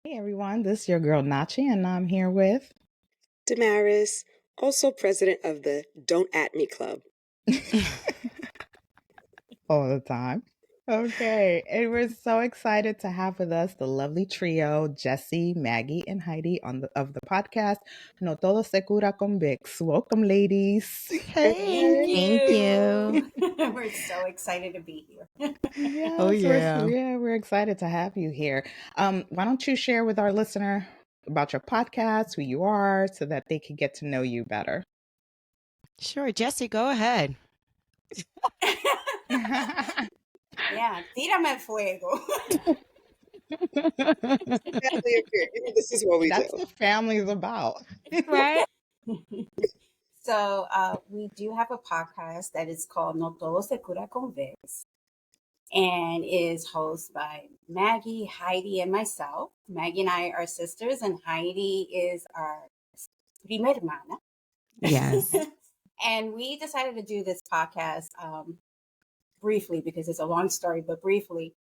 Hey everyone, this is your girl Nachi, and I'm here with Damaris, also president of the Don't At Me Club. all the time. Okay, and we're so excited to have with us the lovely trio, Jessie, Maggie, and Haydee of the podcast. No Todo se cura con Vicks. Welcome, ladies. Thank Thank you. We're so excited to be here. Oh, Yes, yeah. we're excited to have you here. Why don't you share with our listener about your podcast, who you are, so that they can get to know you better? Sure. Jessie, go ahead. Yeah, tírame el fuego. This is what we That's do. what family is about. Right? So we do have a podcast that is called No Todo se cura con Vicks, and is hosted by Maggie, Haydee, and myself. Maggie and I are sisters, and Haydee is our prima hermana. Yes. And we decided to do this podcast briefly because it's a long story, but briefly.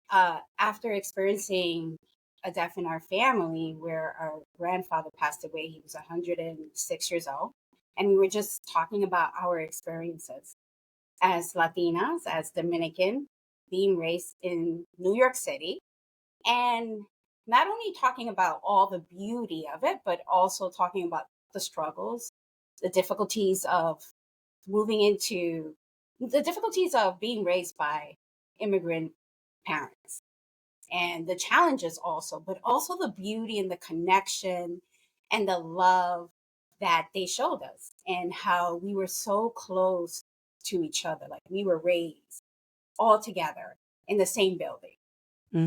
After experiencing a death in our family where our grandfather passed away, he was 106 years old. And we were just talking about our experiences as Latinas, as Dominican, being raised in New York City. And not only talking about all the beauty of it, but also talking about the struggles, the difficulties of the difficulties of being raised by immigrant parents and the challenges also, but also the beauty and the connection and the love that they showed us and how we were so close to each other. Like we were raised all together in the same building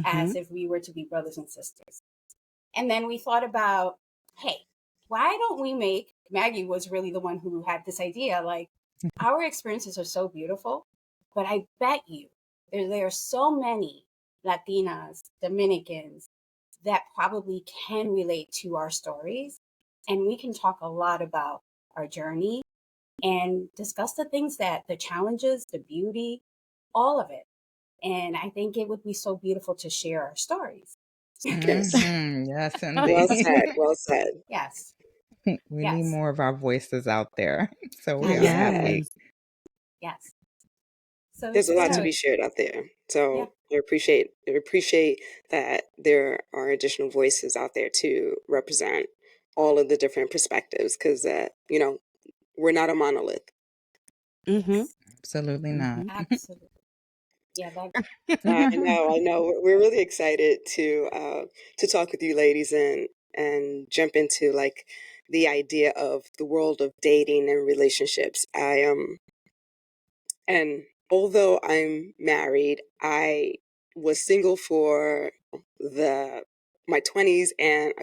as if we were to be brothers and sisters. And then we thought about, hey, why don't we make, Maggie was really the one who had this idea, like our experiences are so beautiful, but I bet you there are so many Latinas, Dominicans that probably can relate to our stories. And we can talk a lot about our journey and discuss the challenges, the beauty, all of it. And I think it would be so beautiful to share our stories. Yes. Yes, Well indeed. said. Well said. Yes. We need more of our voices out there. So we are happy. Yes. Yes. So There's a lot to be shared out there. So I appreciate that there are additional voices out there to represent all of the different perspectives because we're not a monolith. Absolutely not. Absolutely. Yeah, I know. We're really excited to talk with you ladies and jump into like the idea of the world of dating and relationships. And although I'm married, I was single for my 20s and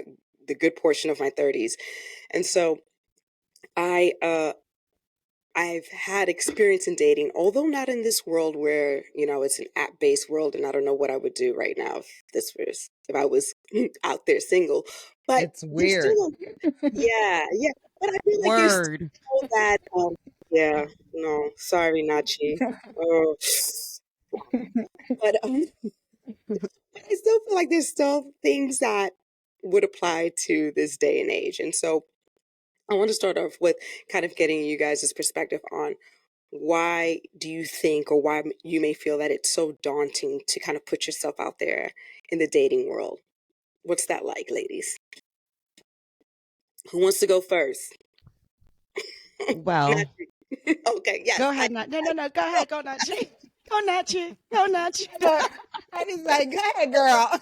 the good portion of my 30s. And so I've had experience in dating, although not in this world where, it's an app-based world, and I don't know what I would do right now if I was out there single. But it's weird. Yeah. But I feel like there's still that, no, sorry, Nachi. Oh. But I still feel like there's still things that would apply to this day and age. And so I want to start off with kind of getting you guys' perspective on why do you think or why you may feel that it's so daunting to kind of put yourself out there in the dating world. What's that like, ladies? Who wants to go first? Well. Okay, yes. Go ahead. No. Go ahead. Go, Nachi. Go, Nachi. Go, Nachi. I was like, go ahead, girl.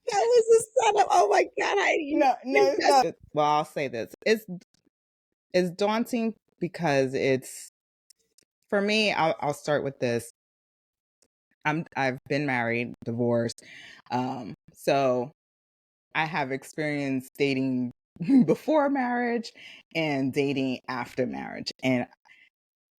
That was the setup. Oh my God, Haydee. No. Well, I'll say this. It's daunting because for me, I'll start with this. I've been married, divorced. So I have experience dating before marriage and dating after marriage. And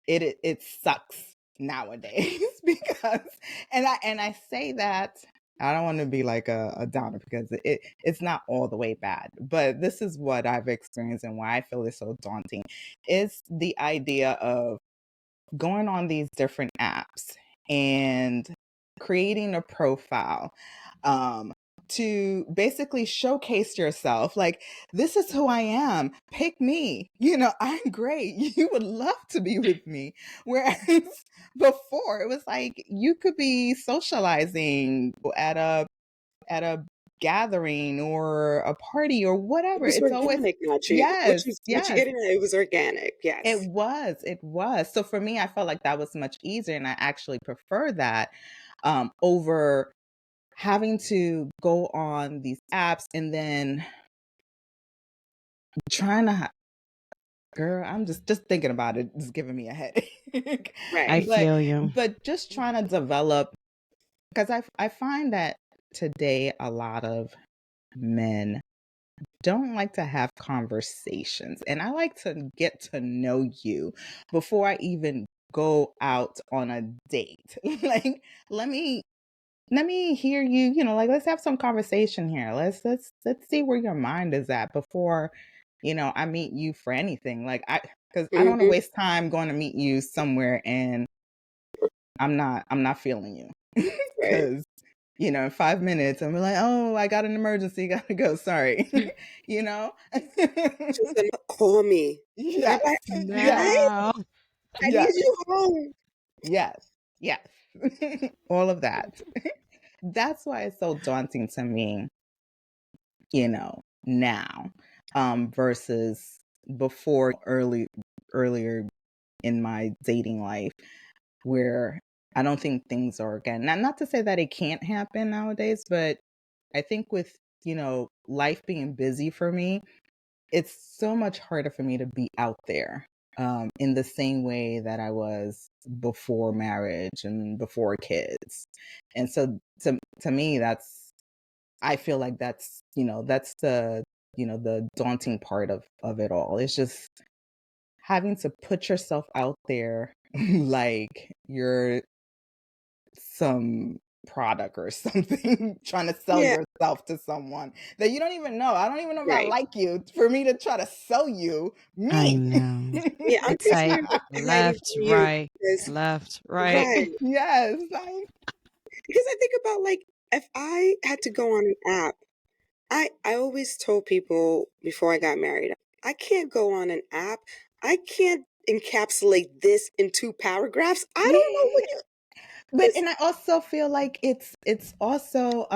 it sucks nowadays because and I say that I don't want to be like a downer because it's not all the way bad, but this is what I've experienced and why I feel it's so daunting. It's the idea of going on these different apps and creating a profile, to basically showcase yourself. Like, this is who I am. Pick me. I'm great. You would love to be with me. Whereas before, it was like you could be socializing at a gathering or a party or It whatever. was It's always organic, Nachi. yes, What you yes. getting at? It was organic. Yes. It was. So for me, I felt like that was much easier, and I actually prefer that over having to go on these apps and then trying to girl, I'm just thinking about it. It's giving me a headache. I Right. but feel you. but just trying to develop, because I find that today a lot of men don't like to have conversations, and I like to get to know you before I even go out on a date. Like, let me hear you, like, let's have some conversation here. Let's see where your mind is at before, I meet you for anything. Like, because I don't want to Mm-hmm. waste time going to meet you somewhere and I'm not feeling you. Right. Because, in 5 minutes, I'm like, oh, I got an emergency, gotta go. Sorry. Just call me. Yes. What? Yes. Now. I need Yes. you home. Yes. Yes. All of that. That's why it's so daunting to me, now, versus before, earlier in my dating life, where I don't think things are again. Not to say that it can't happen nowadays, but I think with, life being busy for me, it's so much harder for me to be out there in the same way that I was before marriage and before kids. And so to me, I feel like that's the daunting part of it all. It's just having to put yourself out there like you're some product or something, trying to sell Yeah. yourself to someone that you don't even know. I don't even know if I Right. like you for me to try to sell you I me. know. Yeah. I'm It's like concerned with the Heidi left, for you right, because left, right. right. Yes. Because I think about like if I had to go on an app, I always told people before I got married, I can't go on an app. I can't encapsulate this in 2 paragraphs. I Yeah. don't know what you. But and I also feel like it's also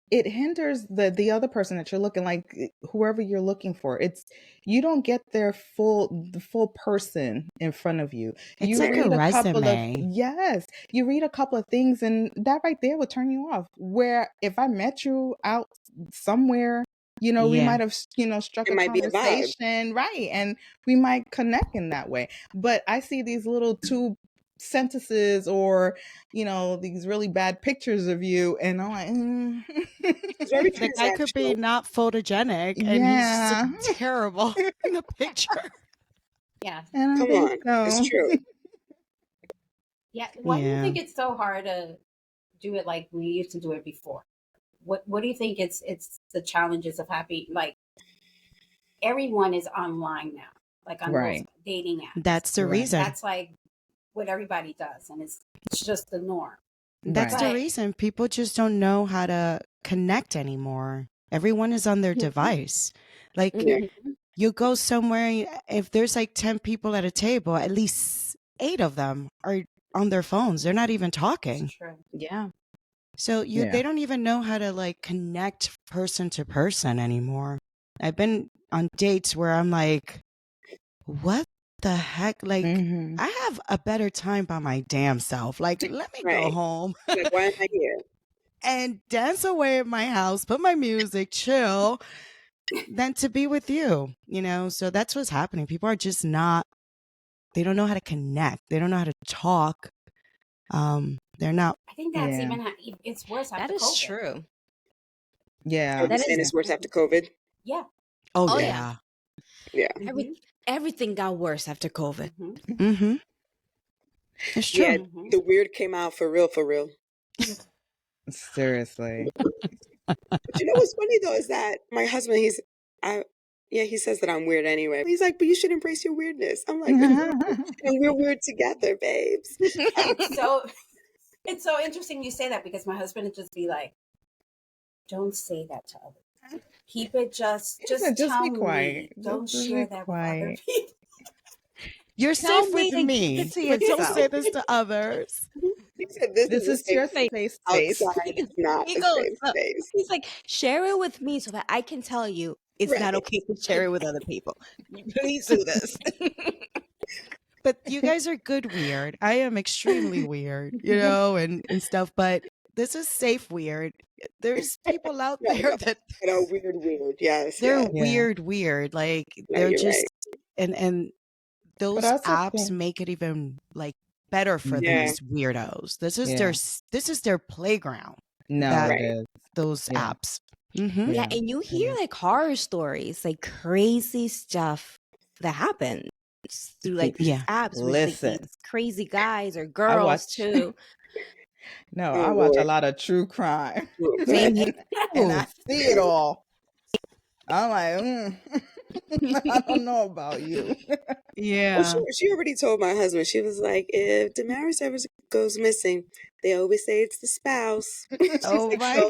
it hinders the other person that you're looking, like whoever you're looking for. It's you don't get the full person in front of you. It's You like a read a couple of resume. yes, you read a couple of things and that right there will turn you off. Where if I met you out somewhere, we Yeah. might have struck It a might be a vibe. conversation, right? And we might connect in that way. But I see these little two sentences or these really bad pictures of you and I'm like It's very The guy could be transactional. not photogenic and he's just yeah. terrible in the picture. Yeah. And I Come think on. It's so. true. Yeah. Why do you Yeah. think it's so hard to do it like we used to do it before? What do you think it's the challenges of happy, like everyone is online now, like on those Right. dating apps. That's the Right. reason. That's like what everybody does, and it's just the norm. That's Right. the But reason people just don't know how to connect anymore. Everyone is on their Mhm. device. Like Yeah. you go somewhere, if there's like 10 people at a table, at least 8 of them are on their phones. They're not even talking. it's true. Yeah. So Yeah. they don't even know how to like connect person to person anymore. I've been on dates where I'm like, what the heck? Like, Mhm. I have a better time by my damn self. Like, let me go Right. home Like, why am I here? and dance away at my house, put my music, chill, than to be with you, So that's what's happening. People are just not, they don't know how to connect. They don't know how to talk. They're not. I think that's Yeah. even it's worse after That is COVID. true. Yeah. Are you That saying is- it's worse after COVID? Yeah. Oh, Oh, yeah. yeah. Yeah. Everything got worse after COVID. Mm-hmm. Mm-hmm. It's true. Yeah. Mm-hmm. The weird came out for real, for real. Seriously. But you know what's funny though is that my husband, he says that I'm weird anyway. He's like, but you should embrace your weirdness. I'm like, and we're weird together, babes. It's so It's so interesting you say that because my husband would just be like, don't say that to others. Keep it just tell be me. quiet. Don't Just share be that with other quiet. people. You're Tell safe me with and keep me, it to but don't yourself. say this to others. He said this This is a is your safe space. safe space. Outside is not He a goes, safe space. he's like, share it with me so that I can tell you it's not Right. okay to share it with other people. Please do this. But you guys are good weird. I am extremely weird, you know, and stuff. But this is safe weird. There's people out No, there no. that You know, weird. Yes, they're yes. Yeah. weird. Like No, they're you're just right. and But those I also apps think, make it even like better for Yeah. these weirdos. yeah. This is their playground. No, That it Right. is. those Yeah. apps. Mm-hmm. Yeah, Yeah. and you It hear is. like horror stories, like crazy stuff that happens through like these Yeah. apps with like Listen, these crazy guys or I girls watch. too. No, I Oh watch a Lord. lot of true crime, Same here. and I see it all. I'm like, I don't know about you. Oh, Yeah. she already told my husband. She was like, if Damaris ever goes missing, they always say it's the spouse. She's Oh like, my. so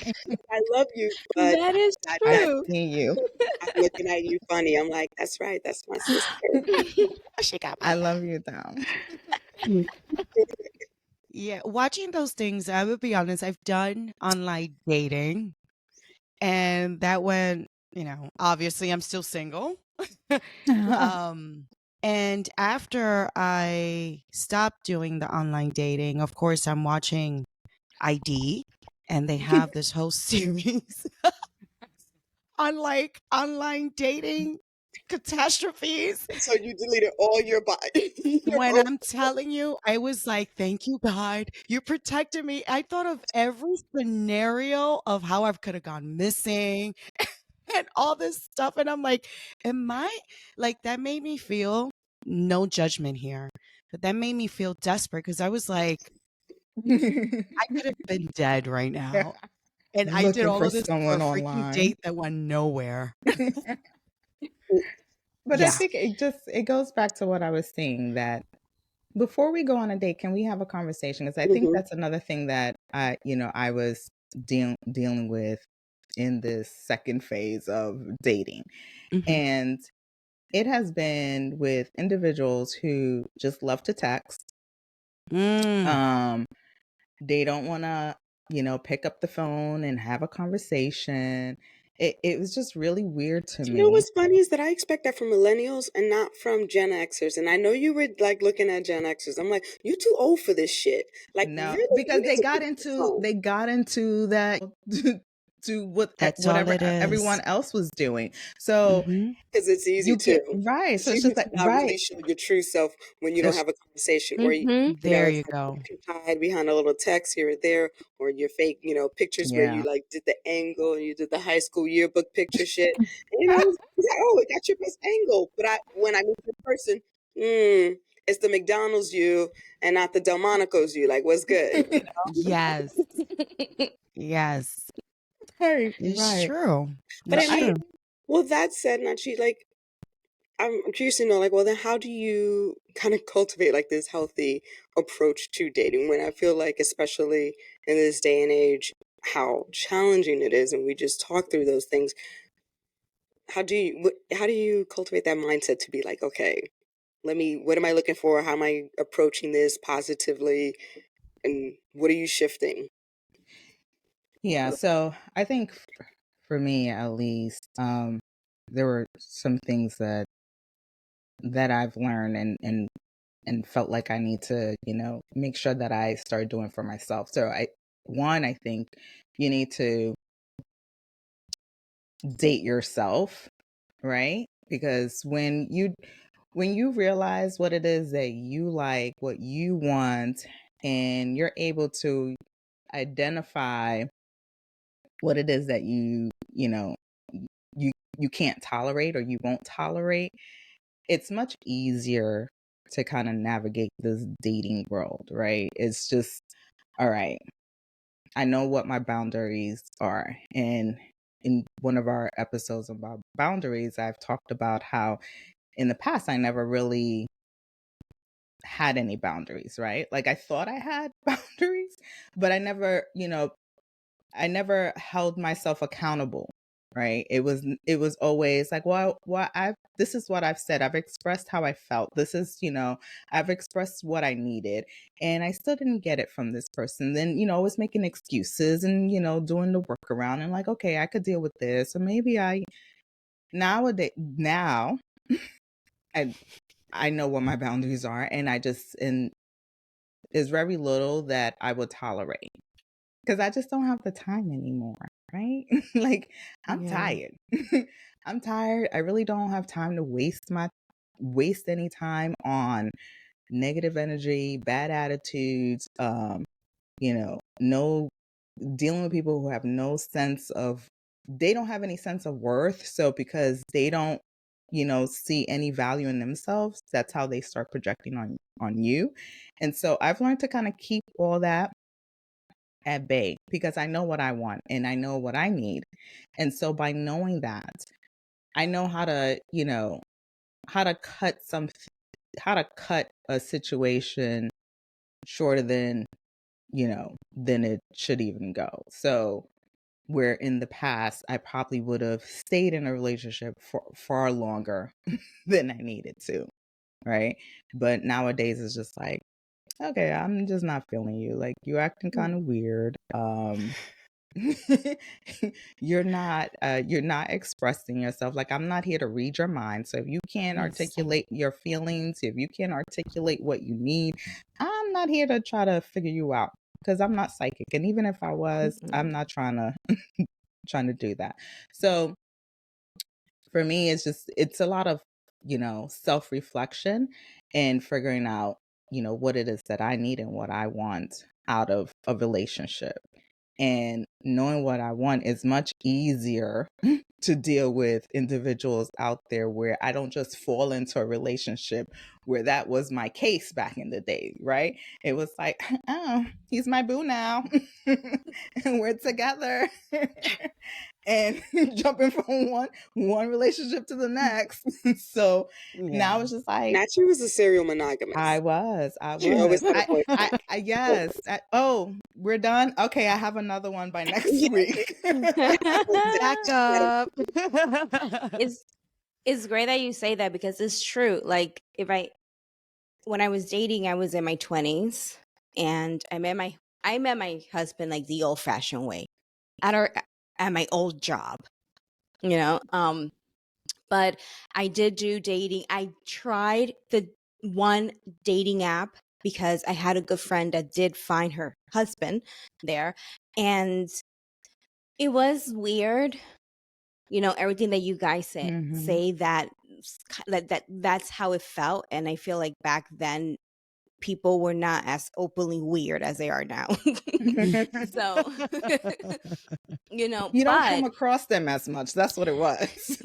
I love you, but That is that I that true. see you. I'm looking at you funny. I'm like, that's right, that's my sister. She got my I back. love you, though. Yeah, watching those things, I would be honest, I've done online dating and that went, you know, obviously I'm still single. Um and after I stopped doing the online dating, of course I'm watching ID and they have this whole series on like online dating catastrophes. So you deleted all your body. Your When profile. I'm telling you, I was like, thank you, God. You protected me. I thought of every scenario of how I could have gone missing and all this stuff. And I'm like, am I like that made me feel no judgment here, but that made me feel desperate because I was like, I could have been dead right now. And I did Looking all for of this for a someone freaking online. date that went nowhere. But I Yeah. think it goes back to what I was saying, that before we go on a date, can we have a conversation? Because I think Mhm. that's another thing that I was dealing with in this second phase of dating. Mhm. And it has been with individuals who just love to text. Mm. Um, they don't want to, pick up the phone and have a conversation. It was just really weird to You know me. what's funny is that I expect that from millennials and not from Gen Xers. And I know you were like looking at Gen Xers. I'm like, you too old for this shit. Like, No, really, you because need to pick up the phone. they got into that to That's all whatever it is. everyone else was doing. So Mm-hmm. Because it's easy you to. get right. It's So it's easy just to like not really right. show your true self when you don't It's have a conversation, or Mm-hmm. There it's you like go. you can hide behind a little text here or there, or your fake, pictures where you yeah. like did the angle and you did the high school yearbook picture shit. And it's like, oh, it got your best angle. But when I meet the person, it's the McDonald's you and not the Delmonico's you. Like, what's good? Yes. Yes. Right, It's right. true. But So I It's mean, true. well, that said, Nachi, like, I'm curious to know, like, well, then how do you kind of cultivate like this healthy approach to dating when I feel like, especially in this day and age, how challenging it is, and we just talk through those things. How do you cultivate that mindset to be like, okay, what am I looking for? How am I approaching this positively? And what are you shifting? yeah, so I think for me at least, there were some things that I've learned and felt like I need to, make sure that I start doing for myself. So I think you need to date yourself, right? Because when you realize what it is that you like, what you want, and you're able to identify what it is that you can't tolerate or you won't tolerate, it's much easier to kind of navigate this dating world, right? It's just, all right, I know what my boundaries are. And in one of our episodes about boundaries, I've talked about how in the past I never really had any boundaries, right? Like I thought I had boundaries, but I never, I never held myself accountable, right? It was always like, well, this is what I've said. I've expressed how I felt. This is, I've expressed what I needed, and I still didn't get it from this person. Then, I was making excuses and, doing the workaround and like, okay, I could deal with this, or maybe now I know what my boundaries are, and there's very little that I would tolerate because I just don't have the time anymore, right? Like I'm tired. I'm tired. I really don't have time to waste any time on negative energy, bad attitudes, no dealing with people who have no sense of they don't have any sense of worth. So because they don't, see any value in themselves, that's how they start projecting on you. And so I've learned to kind of keep all that at bay because I know what I want and I know what I need. And so by knowing that, I know how to cut how to cut a situation shorter than it should even go. So where in the past I probably would have stayed in a relationship for far longer than I needed to, right? But nowadays it's just like, okay, I'm just not feeling you. Like you're acting kind of weird. You're not expressing yourself. Like I'm not here to read your mind. So if you can't articulate your feelings, if you can't articulate what you need, I'm not here to try to figure you out because I'm not psychic. And even if I was, I'm not trying to do that. So for me, it's a lot of, self-reflection and figuring out, what it is that I need and what I want out of a relationship. And knowing what I want is much easier to deal with individuals out there where I don't just fall into a relationship where that was my case back in the day, right? It was like, oh, he's my boo now. And we're together. And jumping from one relationship to the next. So now it's just like Nachi was a serial monogamist. I was. She always had a boyfriend. Yes. Oh, we're done. Okay, I have another one by next week. Back up. It's great that you say that because it's true. Like when I was dating, I was in my 20s and I met my husband like the old fashioned way at my old job, but I did do dating. I tried the one dating app because I had a good friend that did find her husband there, and it was weird. Everything that you guys say that's how it felt, and I feel like back then people were not as openly weird as they are now. So you don't come across them as much. That's what it was.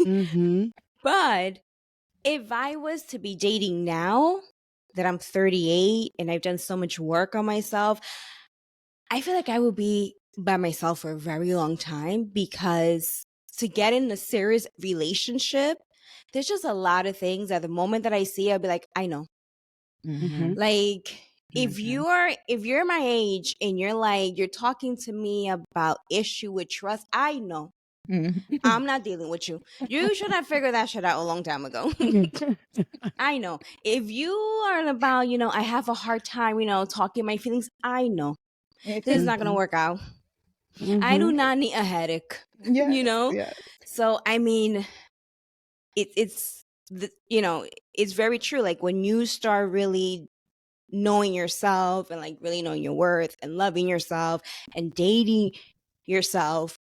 But if I was to be dating now that I'm 38 and I've done so much work on myself, I feel like I would be by myself for a very long time because to get in a serious relationship, there's just a lot of things at the moment that I see, I'll be like, I know. Like if you're my age and you're talking to me about issue with trust, I know. I'm not dealing with you. You should have figured that shit out a long time ago. I know. If you are about, I have a hard time, talking my feelings, I know. This is not going to work out. I do not need a headache. Yes. So, I mean, it's very true. Like when you start really knowing yourself and like really knowing your worth and loving yourself and dating yourself,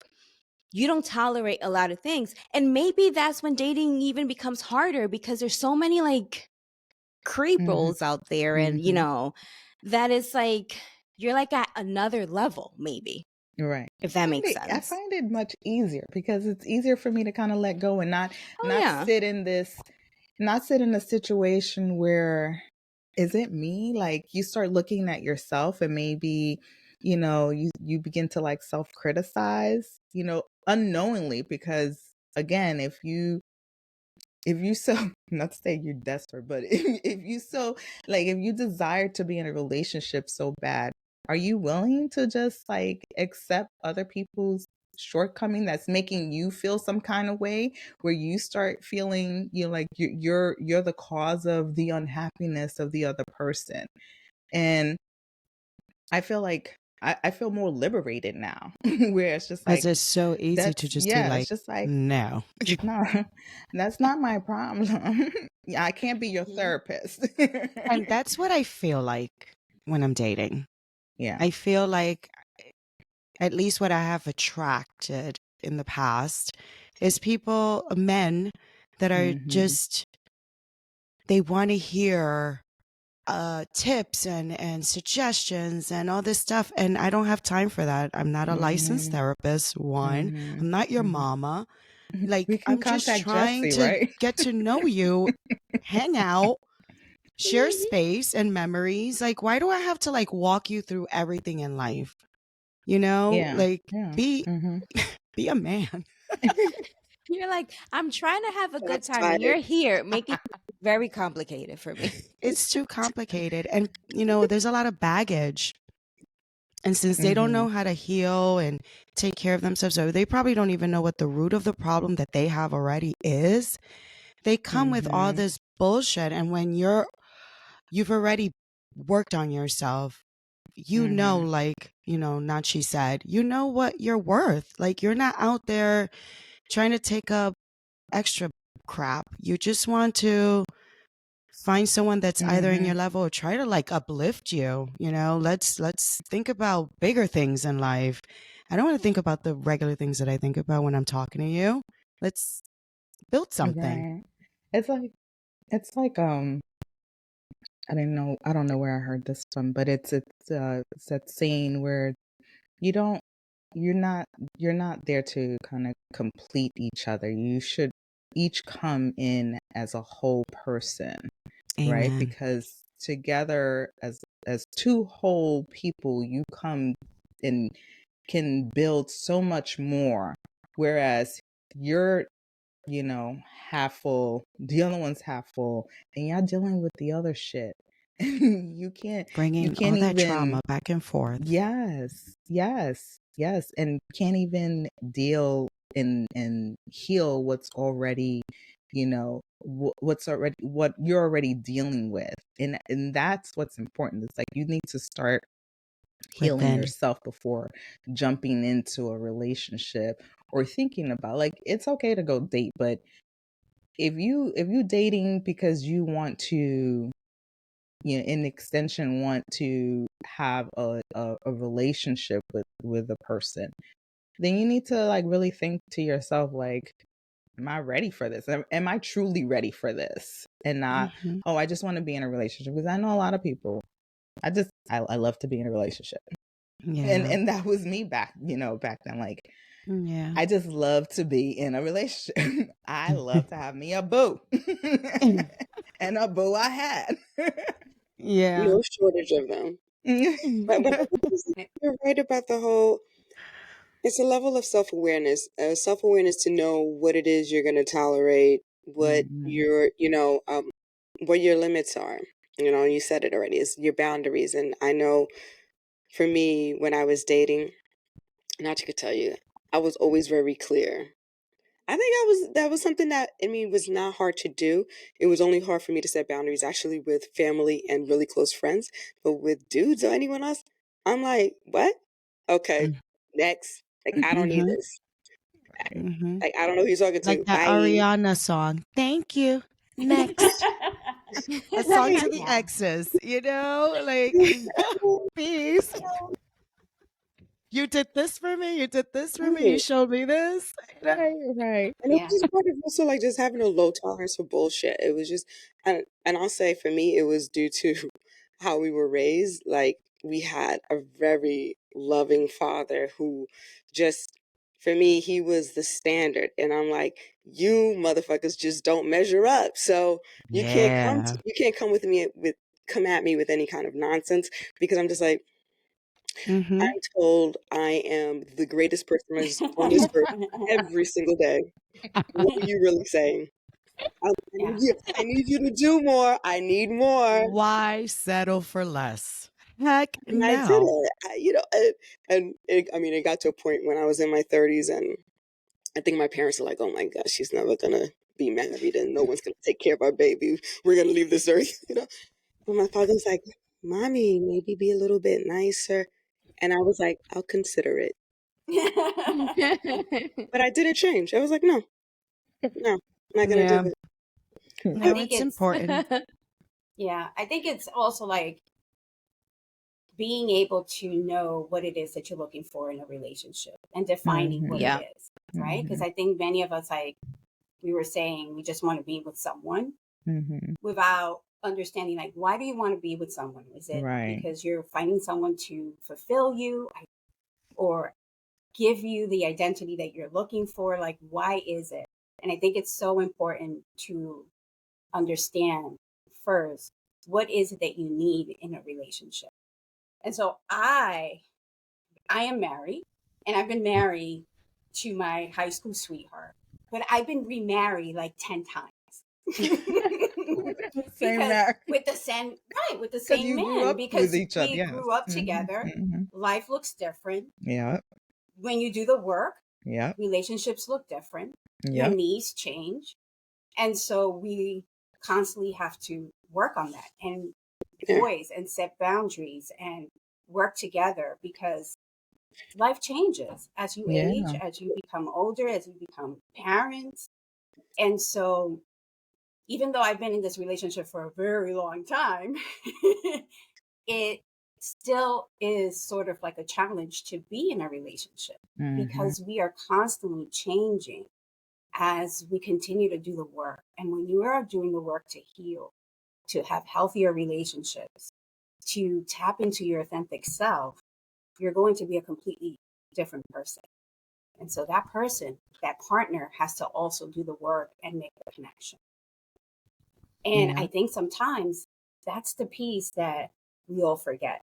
you don't tolerate a lot of things. And maybe that's when dating even becomes harder because there's so many like creeples out there. And, that is like, you're like at another level, maybe. Right. If that makes sense. I find it much easier because it's easier for me to kind of let go and not sit in a situation where, is it me? Like you start looking at yourself and maybe, you begin to like self-criticize, unknowingly, because again, if you if you so not to say you're desperate, but if you so like if you desire to be in a relationship so bad, are you willing to just like accept other people's shortcoming that's making you feel some kind of way, where you start feeling like you're the cause of the unhappiness of the other person? And I feel like I feel more liberated now, where it's just Because like, it's so easy to just be yeah, like, it's just like, no. no, that's not my problem. Yeah, I can't be your therapist. And that's what I feel like when I'm dating. Yeah. I feel like, at least what I have attracted in the past, is men that are Mhm. just, they want to hear tips and suggestions and all this stuff. And I don't have time for that. I'm not a licensed Mhm. therapist, one. Mhm. I'm not your Mhm. mama. We Like, can I'm just contact trying Jessie, to right? get to know you, hang out, share space and memories. Like, why do I have to like walk you through everything in life? Yeah. Like, Yeah. be Mhm. be a man. You're like, I'm trying to have a good Shots time, and fired. you're here, make it very complicated for me. It's too complicated. And there's a lot of baggage. And since they don't Mhm. know how to heal and take care of themselves, or they probably don't even know what the root of the problem that they have already is, they come with all Mhm. this bullshit. And when you've already worked on yourself, Mhm. like, Nachi said, you know what you're worth. Like, you're not out there trying to take up extra crap. You just want to find someone that's either in your Mhm. level or try to like uplift you. Let's think about bigger things in life. I don't want to think about the regular things that I think about when I'm talking to you. Let's build something. Right. It's like I don't know where I heard this from, but it's that saying where you don't you're not you're not there to kind of complete each other. You should each come in as a whole person, right? Amen. Because together as two whole people, you come and can build so much more. Whereas you're, half full, the other one's half full, and y'all dealing with the other shit. you can't you Bringing all can't that even. trauma back and forth Yes, yes, yes, and can't even deal and heal what's already, what you're already dealing with, and that's what's important. It's like you need to start healing within. yourself before jumping into a relationship or thinking about, like, it's okay to go date, but if you dating because you want to, in extension, want to have a relationship with a person, then you need to like really think to yourself, like, am I ready for this? Am I truly ready for this? And not, Mm-hmm. oh, I just want to be in a relationship. Because I know a lot of people, I love to be in a relationship. and Yeah. and that was me back then. Like, Yeah. I just love to be in a relationship. I love to have me a boo. And a boo I had. Yeah. No shortage of them. But you're right about the whole. It's a level of self awareness to know what it is you're going to tolerate, Mhm. what your limits are. You said it already. It's your boundaries, and I know for me when I was dating, not to tell you, I was always very clear. I think that was something that was not hard to do. It was only hard for me to set boundaries actually with family and really close friends. But with dudes or anyone else, I'm like, what? Okay, next. Like I don't need Mm-hmm. this. Mm-hmm. Like I don't know who you're talking Like to. that Bye. Ariana song. Thank you. Next. A song to the Yeah. exes, like, peace. You did this for me. You did this for me. You Right. showed me this. Right, right. And it was Yeah. just part of also like just having a low tolerance for bullshit. It was just, and I'll say for me, it was due to how we were raised. Like we had a very loving father who just, for me, he was the standard. And I'm like, you motherfuckers just don't measure up. So Yeah. you can't come at me with any kind of nonsense because I'm just like, Mm-hmm. I'm told I am the greatest person on this earth every single day. What are you really saying? I need you to do more. I need more. Why settle for less? Heck And I did no. it. It got to a point when I was in my 30s, and I think my parents are like, "Oh my gosh, she's never gonna be married, and no one's gonna take care of our baby. We're gonna leave this earth." But my father's like, "Mommy, maybe be a little bit nicer," and I was like, "I'll consider it." But I didn't change. I was like, "No, I'm not gonna do it." No, think it's important. Yeah, I think it's also like being able to know what it is that you're looking for in a relationship and defining what Yeah. it is, right? Because I think many of us, like we were saying, we just want to be with someone without understanding, like, why do you want to be with someone? Is it because you're finding someone to fulfill you or give you the identity that you're looking for? Like, why is it? And I think it's so important to understand first, what is it that you need in a relationship? And so I am married, and I've been married to my high school sweetheart, but I've been remarried like 10 times. Because with the same men, because we grew up together. Life looks different. Yeah. When you do the work, Yeah. relationships look different. Yeah. Your needs change. And so we constantly have to work on that and voice and set boundaries and work together, because life changes as you age, as you become older, as you become parents. And so even though I've been in this relationship for a very long time, it still is sort of like a challenge to be in a relationship because we are constantly changing as we continue to do the work. And when you are doing the work to heal, to have healthier relationships, to tap into your authentic self, you're going to be a completely different person. And so that person, that partner, has to also do the work and make the connection. And I think sometimes that's the piece that we all forget.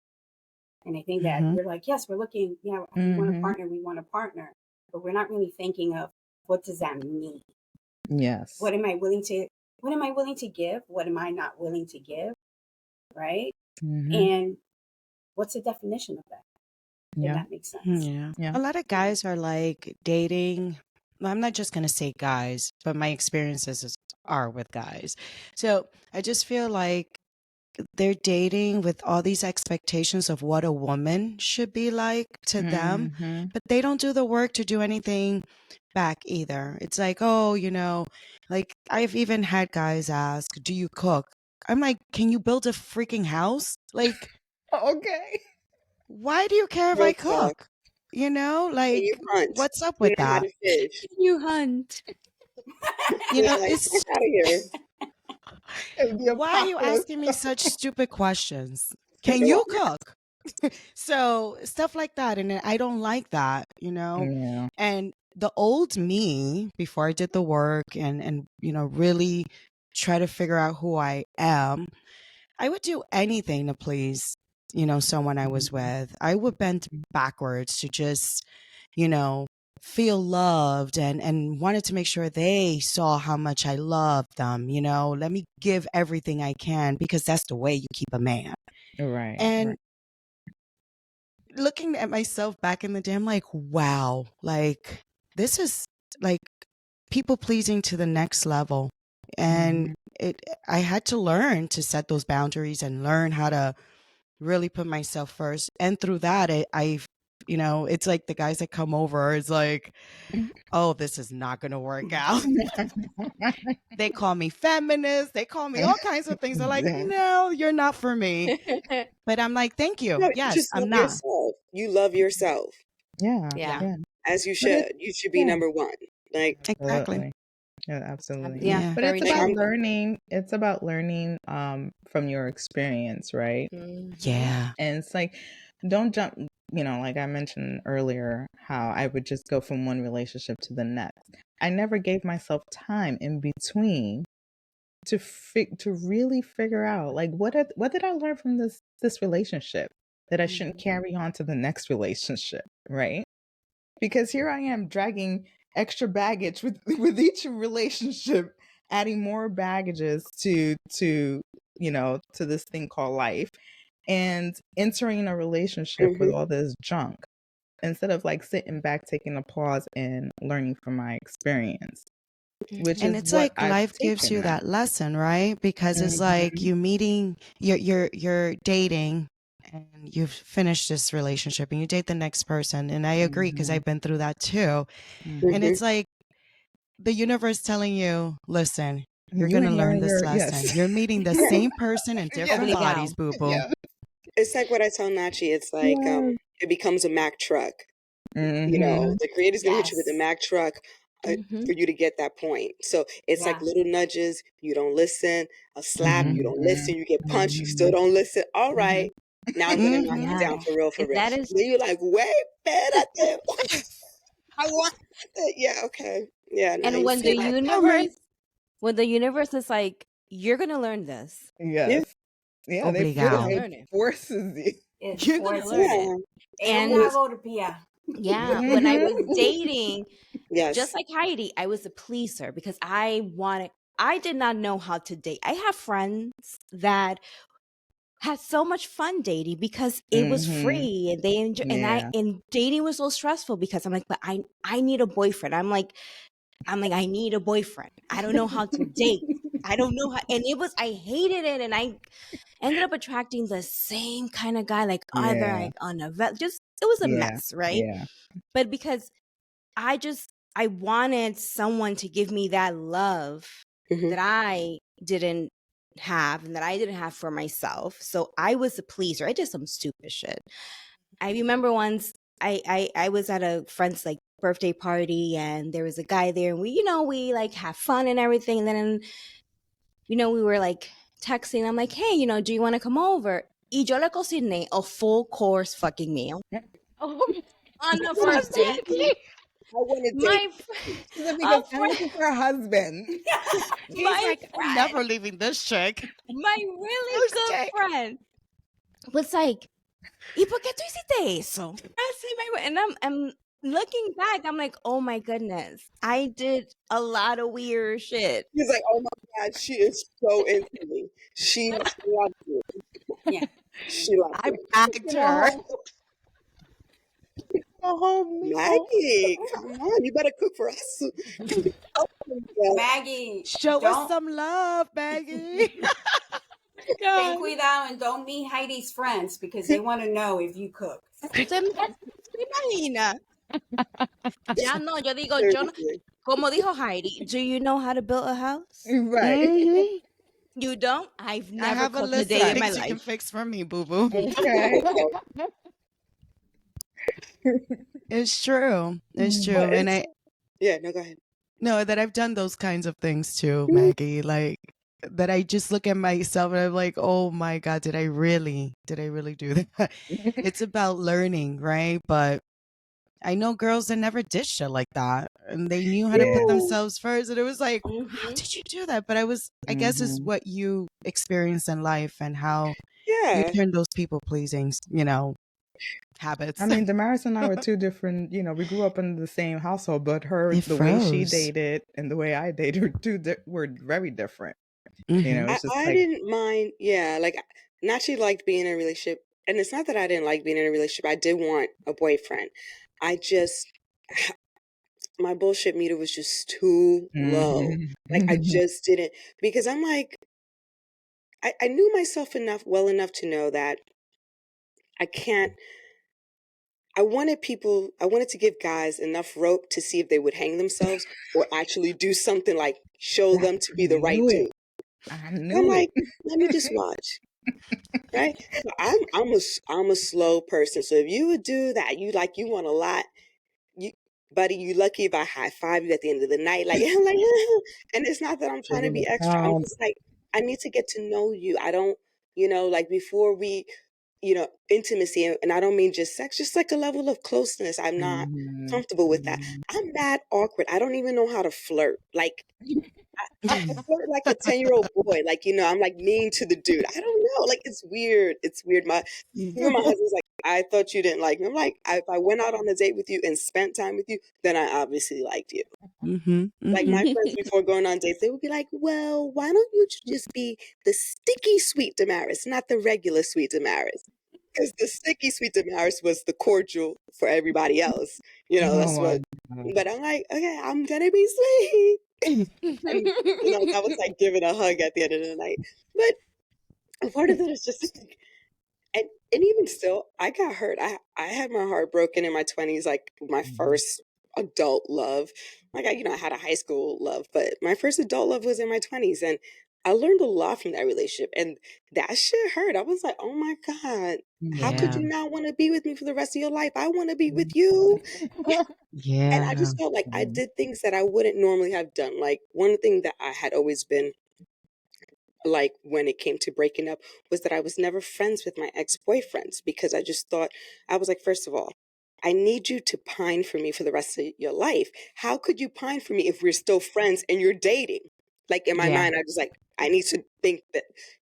And I think that we're like, yes, we're looking, we want a partner, but we're not really thinking of, what does that mean? Yes. What am I willing to give? What am I not willing to give? Right? And what's the definition of that? If that makes sense. Yeah. A lot of guys are like dating. I'm not just going to say guys, but my experiences are with guys. So I just feel like they're dating with all these expectations of what a woman should be like to them, but they don't do the work to do anything back either. It's like, oh, like I've even had guys ask, do you cook? I'm like, can you build a freaking house? Like, okay. Why do you care if I cook? Like, you hunt. what's up with that? You hunt. It's out of here. Why are you asking me such stupid questions? Can you cook? So stuff like that. And I don't like that, Yeah. And the old me, before I did the work and really try to figure out who I am, I would do anything to please, someone I was with. I would bend backwards to just, feel loved and wanted to make sure they saw how much I loved them. Let me give everything I can, because that's the way you keep a man. Right. And looking at myself back in the day, I'm like, wow, like this is like people pleasing to the next level. And I had to learn to set those boundaries and learn how to really put myself first. And through that, I've, it's like the guys that come over, it's like, oh, this is not going to work out. They call me feminist. They call me all kinds of things. They're like, no, you're not for me. But I'm like, thank you. No, yes, you just I'm love not. yourself. You love yourself. Yeah. As you should. You should be number one. Like, exactly. Yeah, absolutely. Yeah. But it's about learning. It's about learning from your experience, right? Yeah. And it's like, don't jump, like I mentioned earlier, how I would just go from one relationship to the next. I never gave myself time in between to really figure out, like, what did I learn from this relationship that I shouldn't carry on to the next relationship, right? Because here I am dragging extra baggage with each relationship adding more baggages to to this thing called life, and entering a relationship with all this junk instead of like sitting back, taking a pause and learning from my experience, which And is it's what like I've life gives taken you now. that lesson, right? Because it's like you meeting, you're dating, and you've finished this relationship, and you date the next person. And I agree, because I've been through that too. And it's like the universe telling you, listen, you're You gonna ain't learn learned this your lesson. yes. You're meeting the same person in different Yeah. bodies, boo boo. Yeah. It's like what I tell Nachi. It's like it becomes a Mack truck. You know, the creator's gonna hit you with a Yes. Mack truck for you to get that point. So it's like Yeah. little nudges. You don't listen. A slap. You don't listen. You get punched. You still don't listen. All right. Now I'm gonna knock you Yeah. down for real, for real. That is, Then you're like, wait, man, I did. I want it. Yeah. Okay. Yeah. Now and you when see the that. universe is like, you're gonna learn this. Yeah. Yes. Yeah, You're Obligado. gonna it learn it. forces you. It's You're gonna forces. learn it. Yeah. And Una golpea. yeah, when I was dating, Yes. just like Haydee, I was a pleaser because I did not know how to date. I have friends that had so much fun dating because it was free and they enjoy, Yeah. and dating was so stressful because I'm like, but I need a boyfriend. I'm like, I need a boyfriend. I don't know how to date. I don't know how, and I hated it, and I ended up attracting the same kind of guy, like either Yeah. like on a just it was a Yeah. mess, right? Yeah. But because I wanted someone to give me that love that I didn't have and that I didn't have for myself. So I was a pleaser. I did some stupid shit. I remember once I was at a friend's like birthday party, and there was a guy there, and we like have fun and everything. And then, we were like texting. I'm like, hey, do you want to come over? Y yo le cociné a full course fucking meal on the first date. I want to date. My Because I'm looking for a husband. He's my like, I'm friend, never leaving this chick. my really First good date. friend was like, ¿y por qué tú hiciste eso? And I'm looking back, I'm like, oh my goodness, I did a lot of weird shit. He's like, oh my God, she is so into me. She loves you. Yeah. She loves I you. bagged her. Oh, Maggie, come on, you better cook for us. Maggie, Show us don't some love, Maggie. ten cuidado and don't meet Heidi's friends because they want to know if you cook. ¿Se imagina? Ya no, yo digo, Seriously. como dijo Haydee, do you know how to build a house? Right. You don't? I've I never have a cooked a list day of in my things you can life. fix for me, boo boo. Okay. It's true. It's true. But And yeah, no, go ahead. no, that I've done those kinds of things too, Maggie. Like that I just look at myself and I'm like, oh my God, did I really do that? It's about learning, right? But I know girls that never did shit like that. And they knew how to put themselves first. And it was like, how did you do that? But I guess it's what you experience in life and how you turn those people pleasing, habits. I mean, Damaris and I were two different, we grew up in the same household, but the way she dated and the way I dated were very different. It's just I didn't mind. Yeah, like Nachi liked being in a relationship, and it's not that I didn't like being in a relationship. I did want a boyfriend. I just my bullshit meter was just too low. Like I just didn't, because I'm like, I knew myself well enough to know that I can't. I wanted to give guys enough rope to see if they would hang themselves or actually do something, like show them to be the right dude. I knew I'm it. like, let me just watch. Right? So I'm a slow person. So if you would do that, you want a lot, buddy, you lucky if I high five you at the end of the night. Like I'm like, and it's not that I'm trying to be extra. I'm just like, I need to get to know you. I don't, like before we, intimacy, and I don't mean just sex, just like a level of closeness. I'm not comfortable with that. I'm mad awkward. I don't even know how to flirt. Like I flirt like a 10-year-old boy. Like, I'm like mean to the dude. I don't know. Like it's weird. It's weird. My husband's like, I thought you didn't like me. I'm like, if I went out on a date with you and spent time with you, then I obviously liked you. Like my friends before going on dates, they would be like, well, why don't you just be the sticky sweet Damaris, not the regular sweet Damaris? Because the sticky sweet Damaris was the cordial for everybody else. You know, that's Oh what. my God. But I'm like, okay, I'm gonna be sweet. And, you know, that was like giving a hug at the end of the night. But part of it is just like, and even still, I got hurt. I had my heart broken in my 20s, like my first adult love. Like I had a high school love, but my first adult love was in my 20s, and I learned a lot from that relationship. And that shit hurt. I was like, oh my God, how could Yeah. you not want to be with me for the rest of your life? I want to be with you. And I Yeah. just felt like I did things that I wouldn't normally have done. Like one thing that I had always been like when it came to breaking up was that I was never friends with my ex-boyfriends because I just thought, I was like, first of all, I need you to pine for me for the rest of your life. How could you pine for me if we're still friends and you're dating? Like in my Yeah. mind, I just like, I need to think that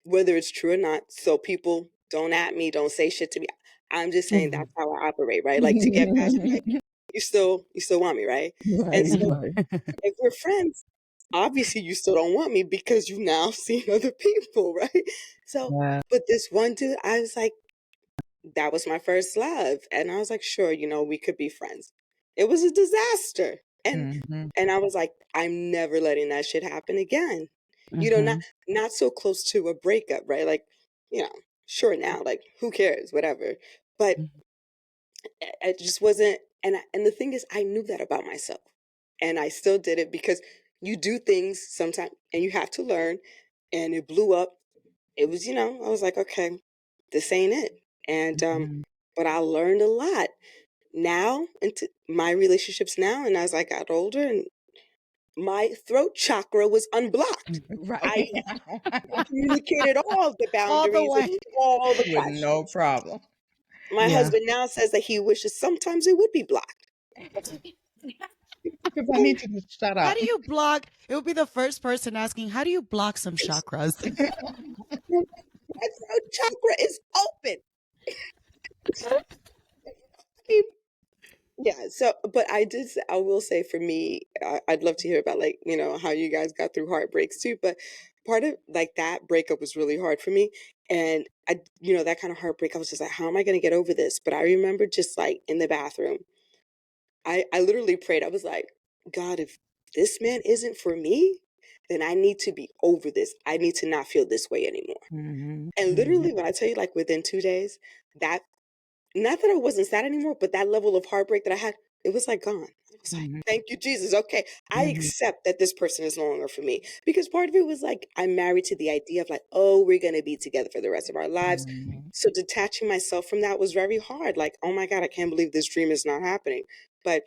whether it's true or not, so people don't at me, don't say shit to me. I'm just saying that's how I operate, right? Like to get past, like, you still want me, right? And Right, so right. if we're friends, obviously you still don't want me because you've now seen other people, right? So, Yeah. but this one dude, I was like, that was my first love. And I was like, sure, we could be friends. It was a disaster. Mhm. And I was like, I'm never letting that shit happen again. Not Mhm. not so close to a breakup, right? Like, sure now, like who cares, whatever. But it just wasn't, and the thing is I knew that about myself. And I still did it because you do things sometimes and you have to learn. And it blew up. It was, I was like, okay, this ain't it. And Mhm. but I learned a lot now into my relationships now. And as I got older, and my throat chakra was unblocked. I Right. communicated all of the All the boundaries and way. all the With no questions. problem. My Yeah. husband now says that he wishes sometimes it would be blocked. Because I need you to shut How up. do you block? It would be the first person asking, how do you block some chakras? My throat chakra is open. I mean, yeah, so, but I will say for me, I'd love to hear about like, how you guys got through heartbreaks too, but part of like that breakup was really hard for me. And that kind of heartbreak, I was just like, how am I going to get over this? But I remember just like in the bathroom, I literally prayed. I was like, God, if this man isn't for me, then I need to be over this. I need to not feel this way anymore. Mhm. And Mhm. literally, when I tell you, like within 2 days, that not that I wasn't sad anymore, but that level of heartbreak that I had, it was like gone. I was like, Mhm. thank you, Jesus. Okay, I Mhm. accept that this person is no longer for me. Because part of it was like, I'm married to the idea of like, oh, we're going to be together for the rest of our lives. Mhm. So detaching myself from that was very hard. Like, oh my God, I can't believe this dream is not happening. But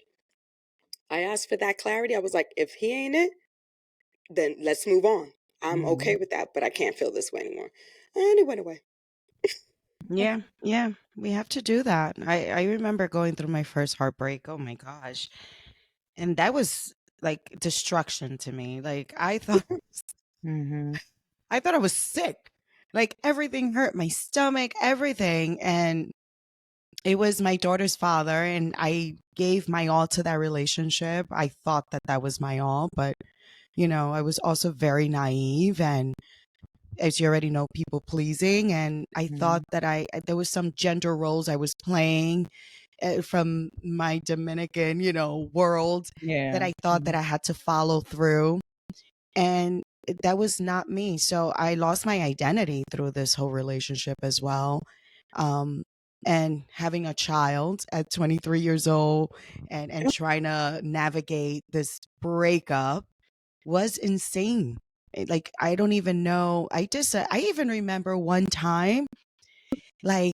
I asked for that clarity. I was like, if he ain't it, then let's move on. I'm okay Mhm. with that, but I can't feel this way anymore. And it went away. Yeah, yeah, we have to do that. I remember going through my first heartbreak. Oh my gosh. And that was like destruction to me. Like Mhm. I thought I was sick. Like everything hurt, my stomach, everything. And it was my daughter's father, and I gave my all to that relationship. I thought that that was my all, but I was also very naive and, as you already know, people pleasing. And I thought Mhm. that there was some gender roles I was playing from my Dominican, world, that Yeah. I thought that Mhm. I had to follow through. And that was not me. So I lost my identity through this whole relationship as well. Um, and having a child at 23 years old and trying to navigate this breakup was insane. Like, I don't even know. I even remember one time, like,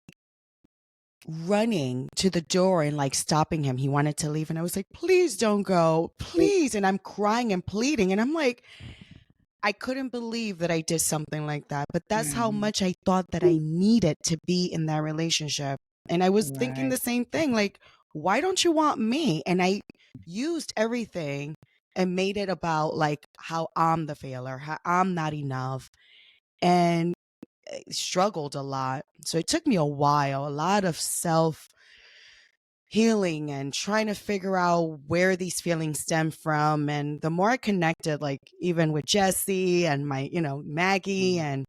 running to the door and like stopping him. He wanted to leave. And I was like, please don't go, please. And I'm crying and pleading. And I'm like, I couldn't believe that I did something like that. But that's how Mhm. much I thought that I needed to be in that relationship. And I was thinking Right. the same thing, like, why don't you want me? And I used everything and made it about like how I'm the failure, how I'm not enough. And struggled a lot. So it took me a while, a lot of self healing and trying to figure out where these feelings stem from. And the more I connected, like even with Yessie and my, Maggie and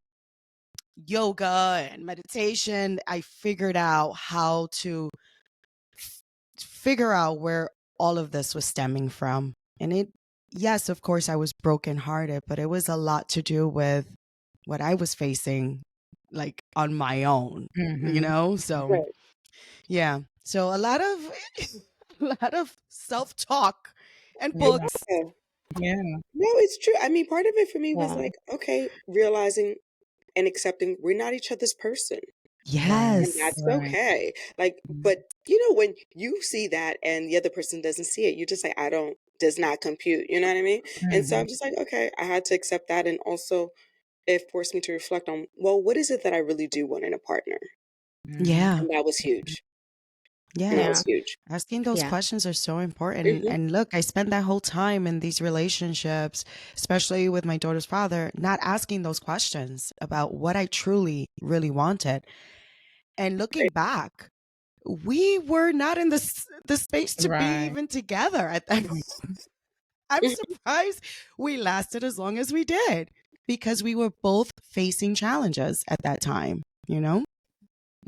yoga and meditation, I figured out how to figure out where all of this was stemming from. And yes, of course, I was brokenhearted, but it was a lot to do with what I was facing, like on my own, So, Right. yeah. So a lot of, a lot of self-talk and Yeah. books. Yeah. No, it's true. I mean, part of it for me was Yeah. like, okay, realizing and accepting we're not each other's person. And Yes. that's Right. okay. Like, but when you see that and the other person doesn't see it, you just say, does not compute. You know what I mean? And so I'm just like, okay, I had to accept that. And also it forced me to reflect on, well, what is it that I really do want in a partner? Yeah. And that was huge. Yeah. And that Yeah. was huge. Asking those Yeah. questions are so important. Mhm. And look, I spent that whole time in these relationships, especially with my daughter's father, not asking those questions about what I truly, really wanted. And looking back, we were not in the space to be Right. even together at that. I'm surprised we lasted as long as we did because we were both facing challenges at that time,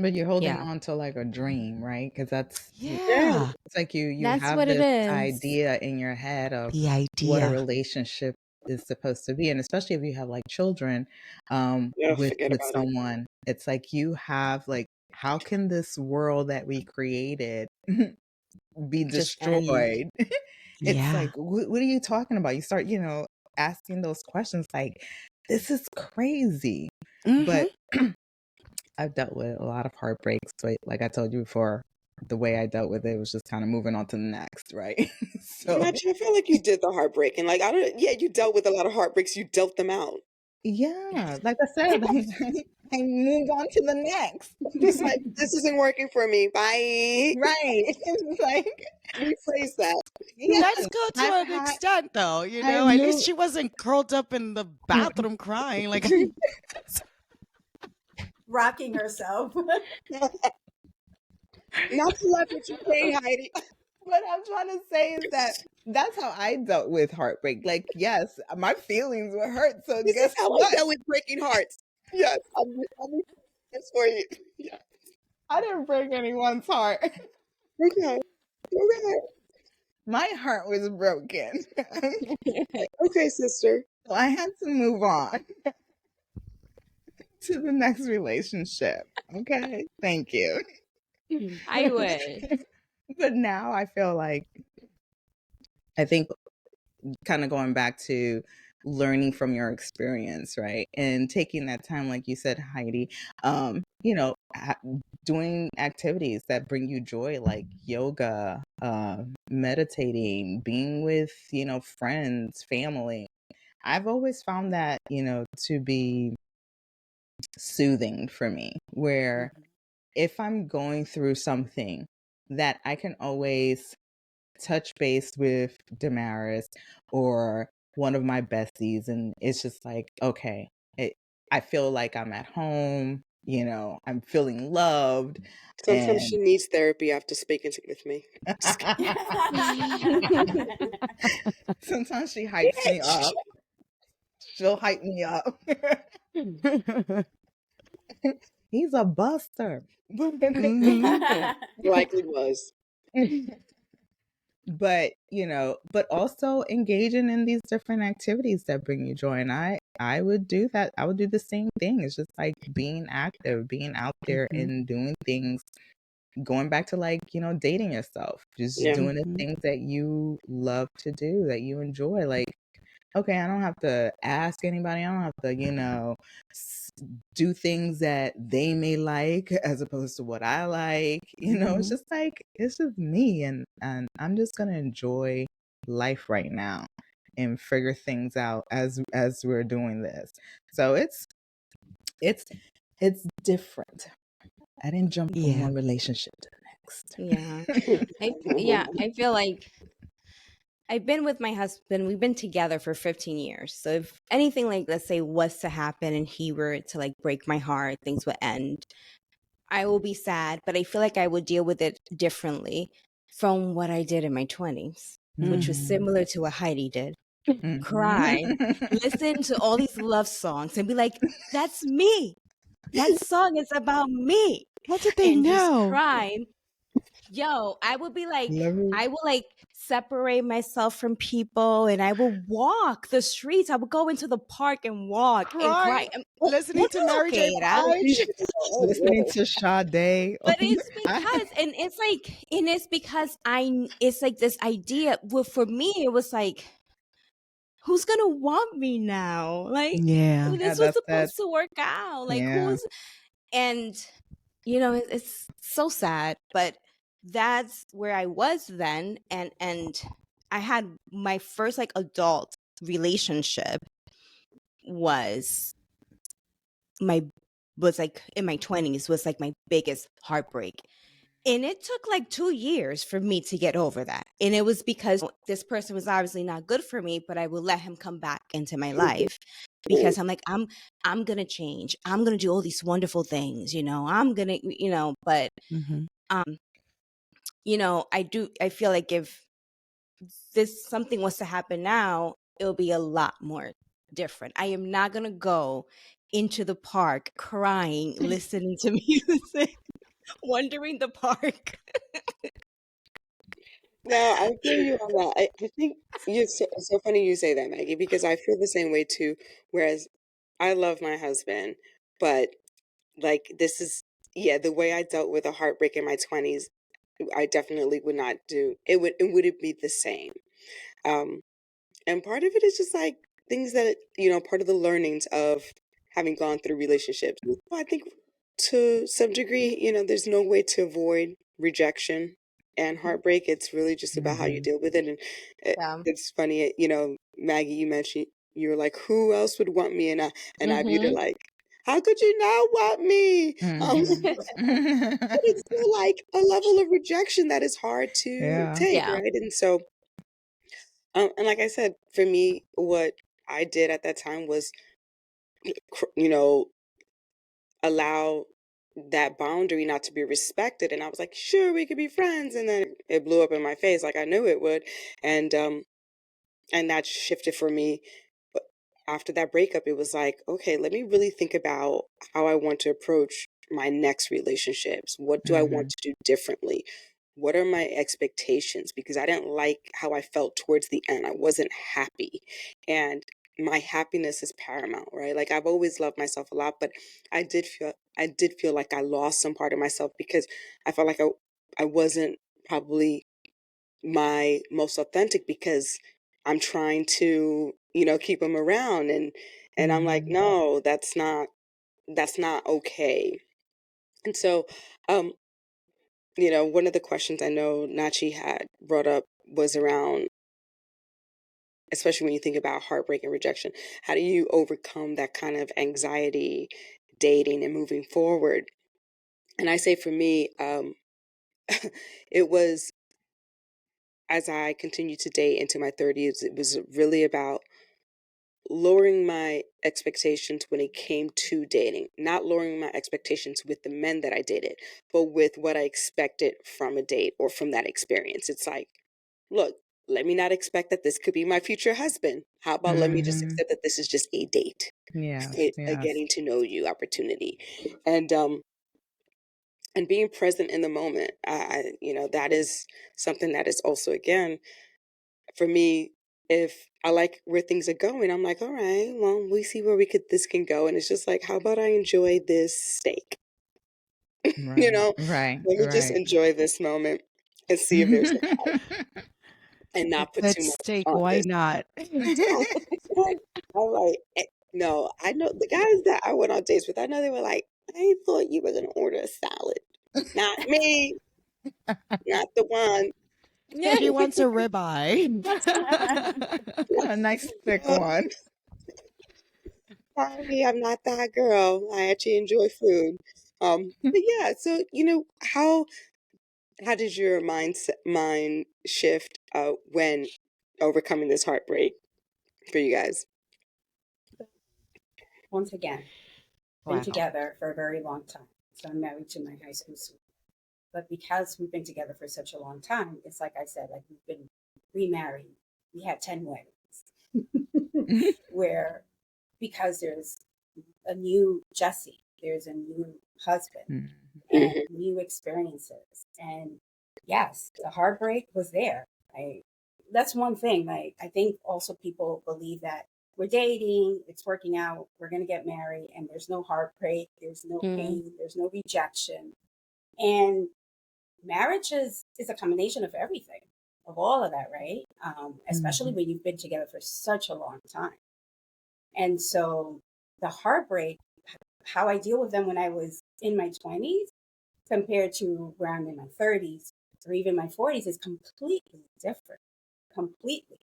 But you're holding Yeah. on to like a dream, right? Because that's Yeah. it's like you That's have what it this is. idea in your head of The what a idea. relationship is supposed to be, and especially if you have like children Yeah, with forget about it. someone, it's like you have like, how can this world that we created be Just end. destroyed? It's Yeah. like, what are you talking about? You start, asking those questions like, this is crazy. But I've dealt with a lot of heartbreaks. So like I told you before, the way I dealt with it was just kind of moving on to the next, right? So Not you. I feel like you did the heartbreak. And like, yeah, you dealt with a lot of heartbreaks. You dealt them out. yeah, like I said, I moved on to the next. Just like, this isn't working for me. Bye. Right. It's like, Rephrase that. yeah, That's good to I've an had, extent, though. I At least moved. she wasn't curled up in the bathroom crying. Like, Rocking herself. Not to laugh what you say, Heidi. What I'm trying to say is that that's how I dealt with heartbreak. Like, yes, my feelings were hurt. So This is guess how I what? dealt with breaking hearts. Yes, I'm this for you. Yeah. I didn't break anyone's heart. Okay. Okay. My heart was broken. Okay, sister. So I had to move on to the next relationship. Okay. Thank you. I wish. But now I feel like, I think kind of going back to learning from your experience, right? And taking that time, like you said, Heidi, doing activities that bring you joy, like yoga, meditating, being with, friends, family. I've always found that, to be soothing for me, where if I'm going through something, that I can always touch base with Damaris or one of my besties, and it's just like, okay, I feel like I'm at home, I'm feeling loved. Sometimes she And needs therapy after speaking with me. sometimes she hypes me up. She'll hype me up. He's a buster. Likely was. But but also engaging in these different activities that bring you joy. And I would do that. I would do the same thing. It's just like being active, being out there and doing things, going back to like, dating yourself, just Yeah. doing the things that you love to do, that you enjoy. Like, okay, I don't have to ask anybody. I don't have to, do things that they may like as opposed to what I like. It's just like, it's just me, and I'm just gonna enjoy life right now and figure things out as we're doing this. So it's different. I didn't jump from one relationship to the next. Yeah. I feel like I've been with my husband, we've been together for 15 years. So if anything like, let's say, was to happen and he were to like break my heart, things would end, I will be sad, but I feel like I would deal with it differently from what I did in my 20s, which was similar to what Haydee did. Cry, listen to all these love songs and be like, that's me. That song is about me. What did they And just know? cry. Yo, I would be like, I will like separate myself from people and I will walk the streets. I would go into the park and walk and cry. Listening to Mary J. Blige. Listening to Sade. But it's because, and it's like, and it's because it's like this idea. Well, for me, it was like, who's gonna want me now? Like, Yeah. this was supposed to work out. Like, who's, and you know, it's so sad, but that's where I was then. And I had my first like adult relationship was like in my 20s, was like my biggest heartbreak. And it took like 2 years for me to get over that. And it was because this person was obviously not good for me, but I would let him come back into my life because I'm like, I'm going to change. I'm going to do all these wonderful things, you know, I'm going to, you know, but, you know, I feel like if something was to happen now, it'll be a lot more different. I am not going to go into the park crying, listening to music, wandering the park. No, I feel you on that. I think it's so funny you say that, Maggie, because I feel the same way too. Whereas I love my husband, but like this is, yeah, the way I dealt with a heartbreak in my 20s, I definitely would not do it. It wouldn't be the same. And part of it is just like things that, you know, part of the learnings of having gone through relationships. I think to some degree, you know, there's no way to avoid rejection and heartbreak. It's really just about how you deal with it. And it's funny, you know, Maggie, you mentioned you were like, who else would want me? And I'd be like, how could you not want me? But it's still like a level of rejection that is hard to take, right? And so, and like I said, for me, what I did at that time was, you know, allow that boundary not to be respected. And I was like, sure, we could be friends. And then it blew up in my face like I knew it would. And that shifted for me. But after that breakup, it was like, okay, let me really think about how I want to approach my next relationships. What do I want to do differently? What are my expectations? Because I didn't like how I felt towards the end. I wasn't happy. And my happiness is paramount, right? Like I've always loved myself a lot, but I did feel like I lost some part of myself because I felt like I wasn't probably my most authentic because I'm trying to, you know, keep him around and I'm like, no, that's not okay. And so, you know, one of the questions I know Nachi had brought up was around, especially when you think about heartbreak and rejection, how do you overcome that kind of anxiety dating and moving forward? And I say for me, it was, as I continued to date into my 30s, it was really about lowering my expectations when it came to dating, not lowering my expectations with the men that I dated, but with what I expected from a date or from that experience. It's like, look, let me not expect that this could be my future husband. How about let me just accept that this is just a date, a getting to know you opportunity, and being present in the moment. You know, that is something that is also, again, for me, if I like where things are going, I'm like, all right, well, we see where this can go. And it's just like, how about I enjoy this steak? You know, let me just enjoy this moment and see if there's and not put Good too much steak. on Why this. not? I'm like, no, I know the guys that I went on dates with, I know they were like, I thought you were going to order a salad. Not me, not the one. She wants a ribeye. A nice thick one. Sorry, I'm not that girl. I actually enjoy food. But yeah, so you know, how did your mind shift when overcoming this heartbreak for you guys? Once again, been Wow. together for a very long time. So I'm married to my high school sweetheart. But because we've been together for such a long time, it's like I said, like we've been remarried. We had 10 weddings. Where because there's a new Jessie, there's a new husband, and new experiences. And yes, the heartbreak was there. That's one thing. Like I think also people believe that we're dating, it's working out, we're gonna get married, and there's no heartbreak, there's no pain, there's no rejection. And marriage is a combination of everything, of all of that, right? Especially when you've been together for such a long time. And so the heartbreak, how I deal with them when I was in my 20s compared to where I'm in my 30s or even my 40s is completely different, completely.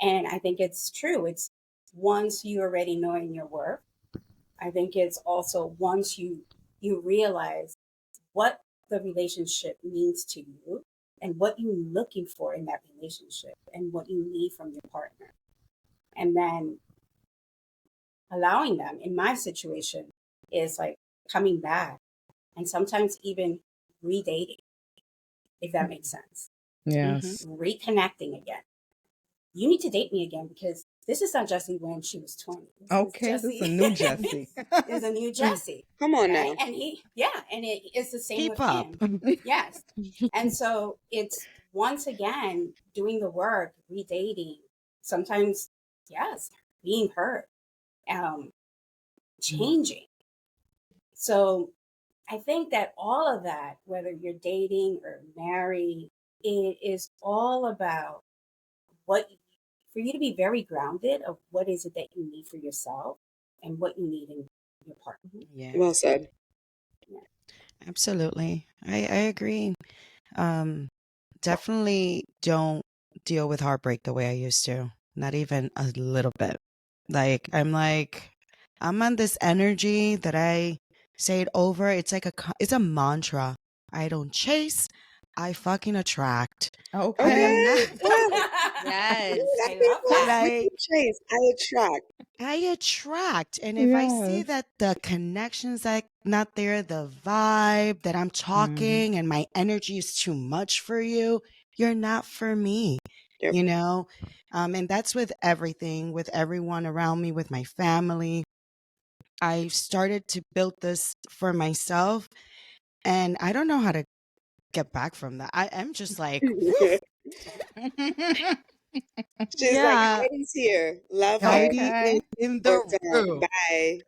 And I think it's true. It's once you already knowing your worth. I think it's also once you realize what the relationship means to you and what you're looking for in that relationship and what you need from your partner. And then allowing them, in my situation, is like coming back and sometimes even redating, if that makes sense. Yes. Reconnecting again. You need to date me again because this is not Jessie when she was 20. This is a new Jessie. There's a new Jessie. Come on now. And it's the same Keep with up. him. Yes. And so it's once again doing the work, redating, sometimes, yes, being hurt, changing. So I think that all of that, whether you're dating or married, it is all about for you to be very grounded of what is it that you need for yourself and what you need in your partner. Yeah. Well said. Yeah. Absolutely. I agree. Definitely don't deal with heartbreak the way I used to. Not even a little bit. Like I'm on this energy that I say it over. It's like it's a mantra. I don't chase, I fucking attract. I am not Okay. Well, Yes. that's I love beautiful. that. We like chase. I attract. I attract. And if I see Yes. that the connection's like not there, the vibe that I'm talking and my energy is too much for you, you're not for me. Yep. You know? And that's with everything, with everyone around me, with my family. I started to build this for myself and I don't know how to get back from that. I am just like, woof. She's like, Yeah, Heidi's here. Love her. Heidi Okay. is in Or the don't. room. Bye.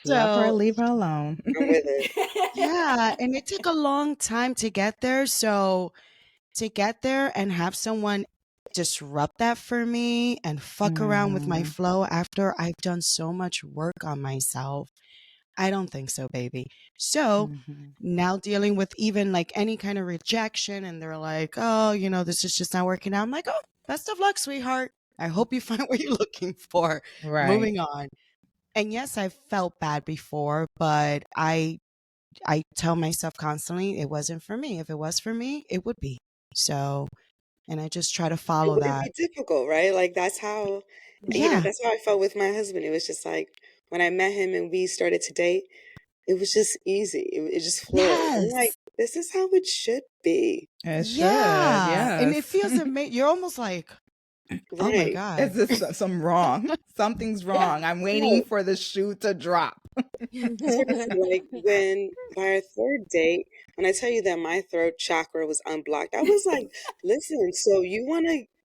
Love her, So leave her alone. I'm with it. yeah, and it took a long time to get there. So to get there and have someone disrupt that for me and fuck around with my flow after I've done so much work on myself, I don't think so, baby. So now dealing with even like any kind of rejection and they're like, oh, this is just not working out. I'm like, oh, best of luck, sweetheart. I hope you find what you're looking for. Right. Moving on. And yes, I've felt bad before, but I tell myself constantly it wasn't for me. If it was for me, it would be. So, and I just try to It follow wouldn't that. be difficult, right? Like that's how, Yeah. that's how I felt with my husband. It was just like when I met him and we started to date, it was just easy. It just flowed. I'm like, Yes. this is how it should be. It should. Yeah. And it Yes. feels amazing. You're almost like, oh my Right. God. Is this some wrong? Something's wrong. I'm waiting for the shoe to drop. Seriously, like when by our third date, when I tell you that my throat chakra was unblocked, I was like, listen, so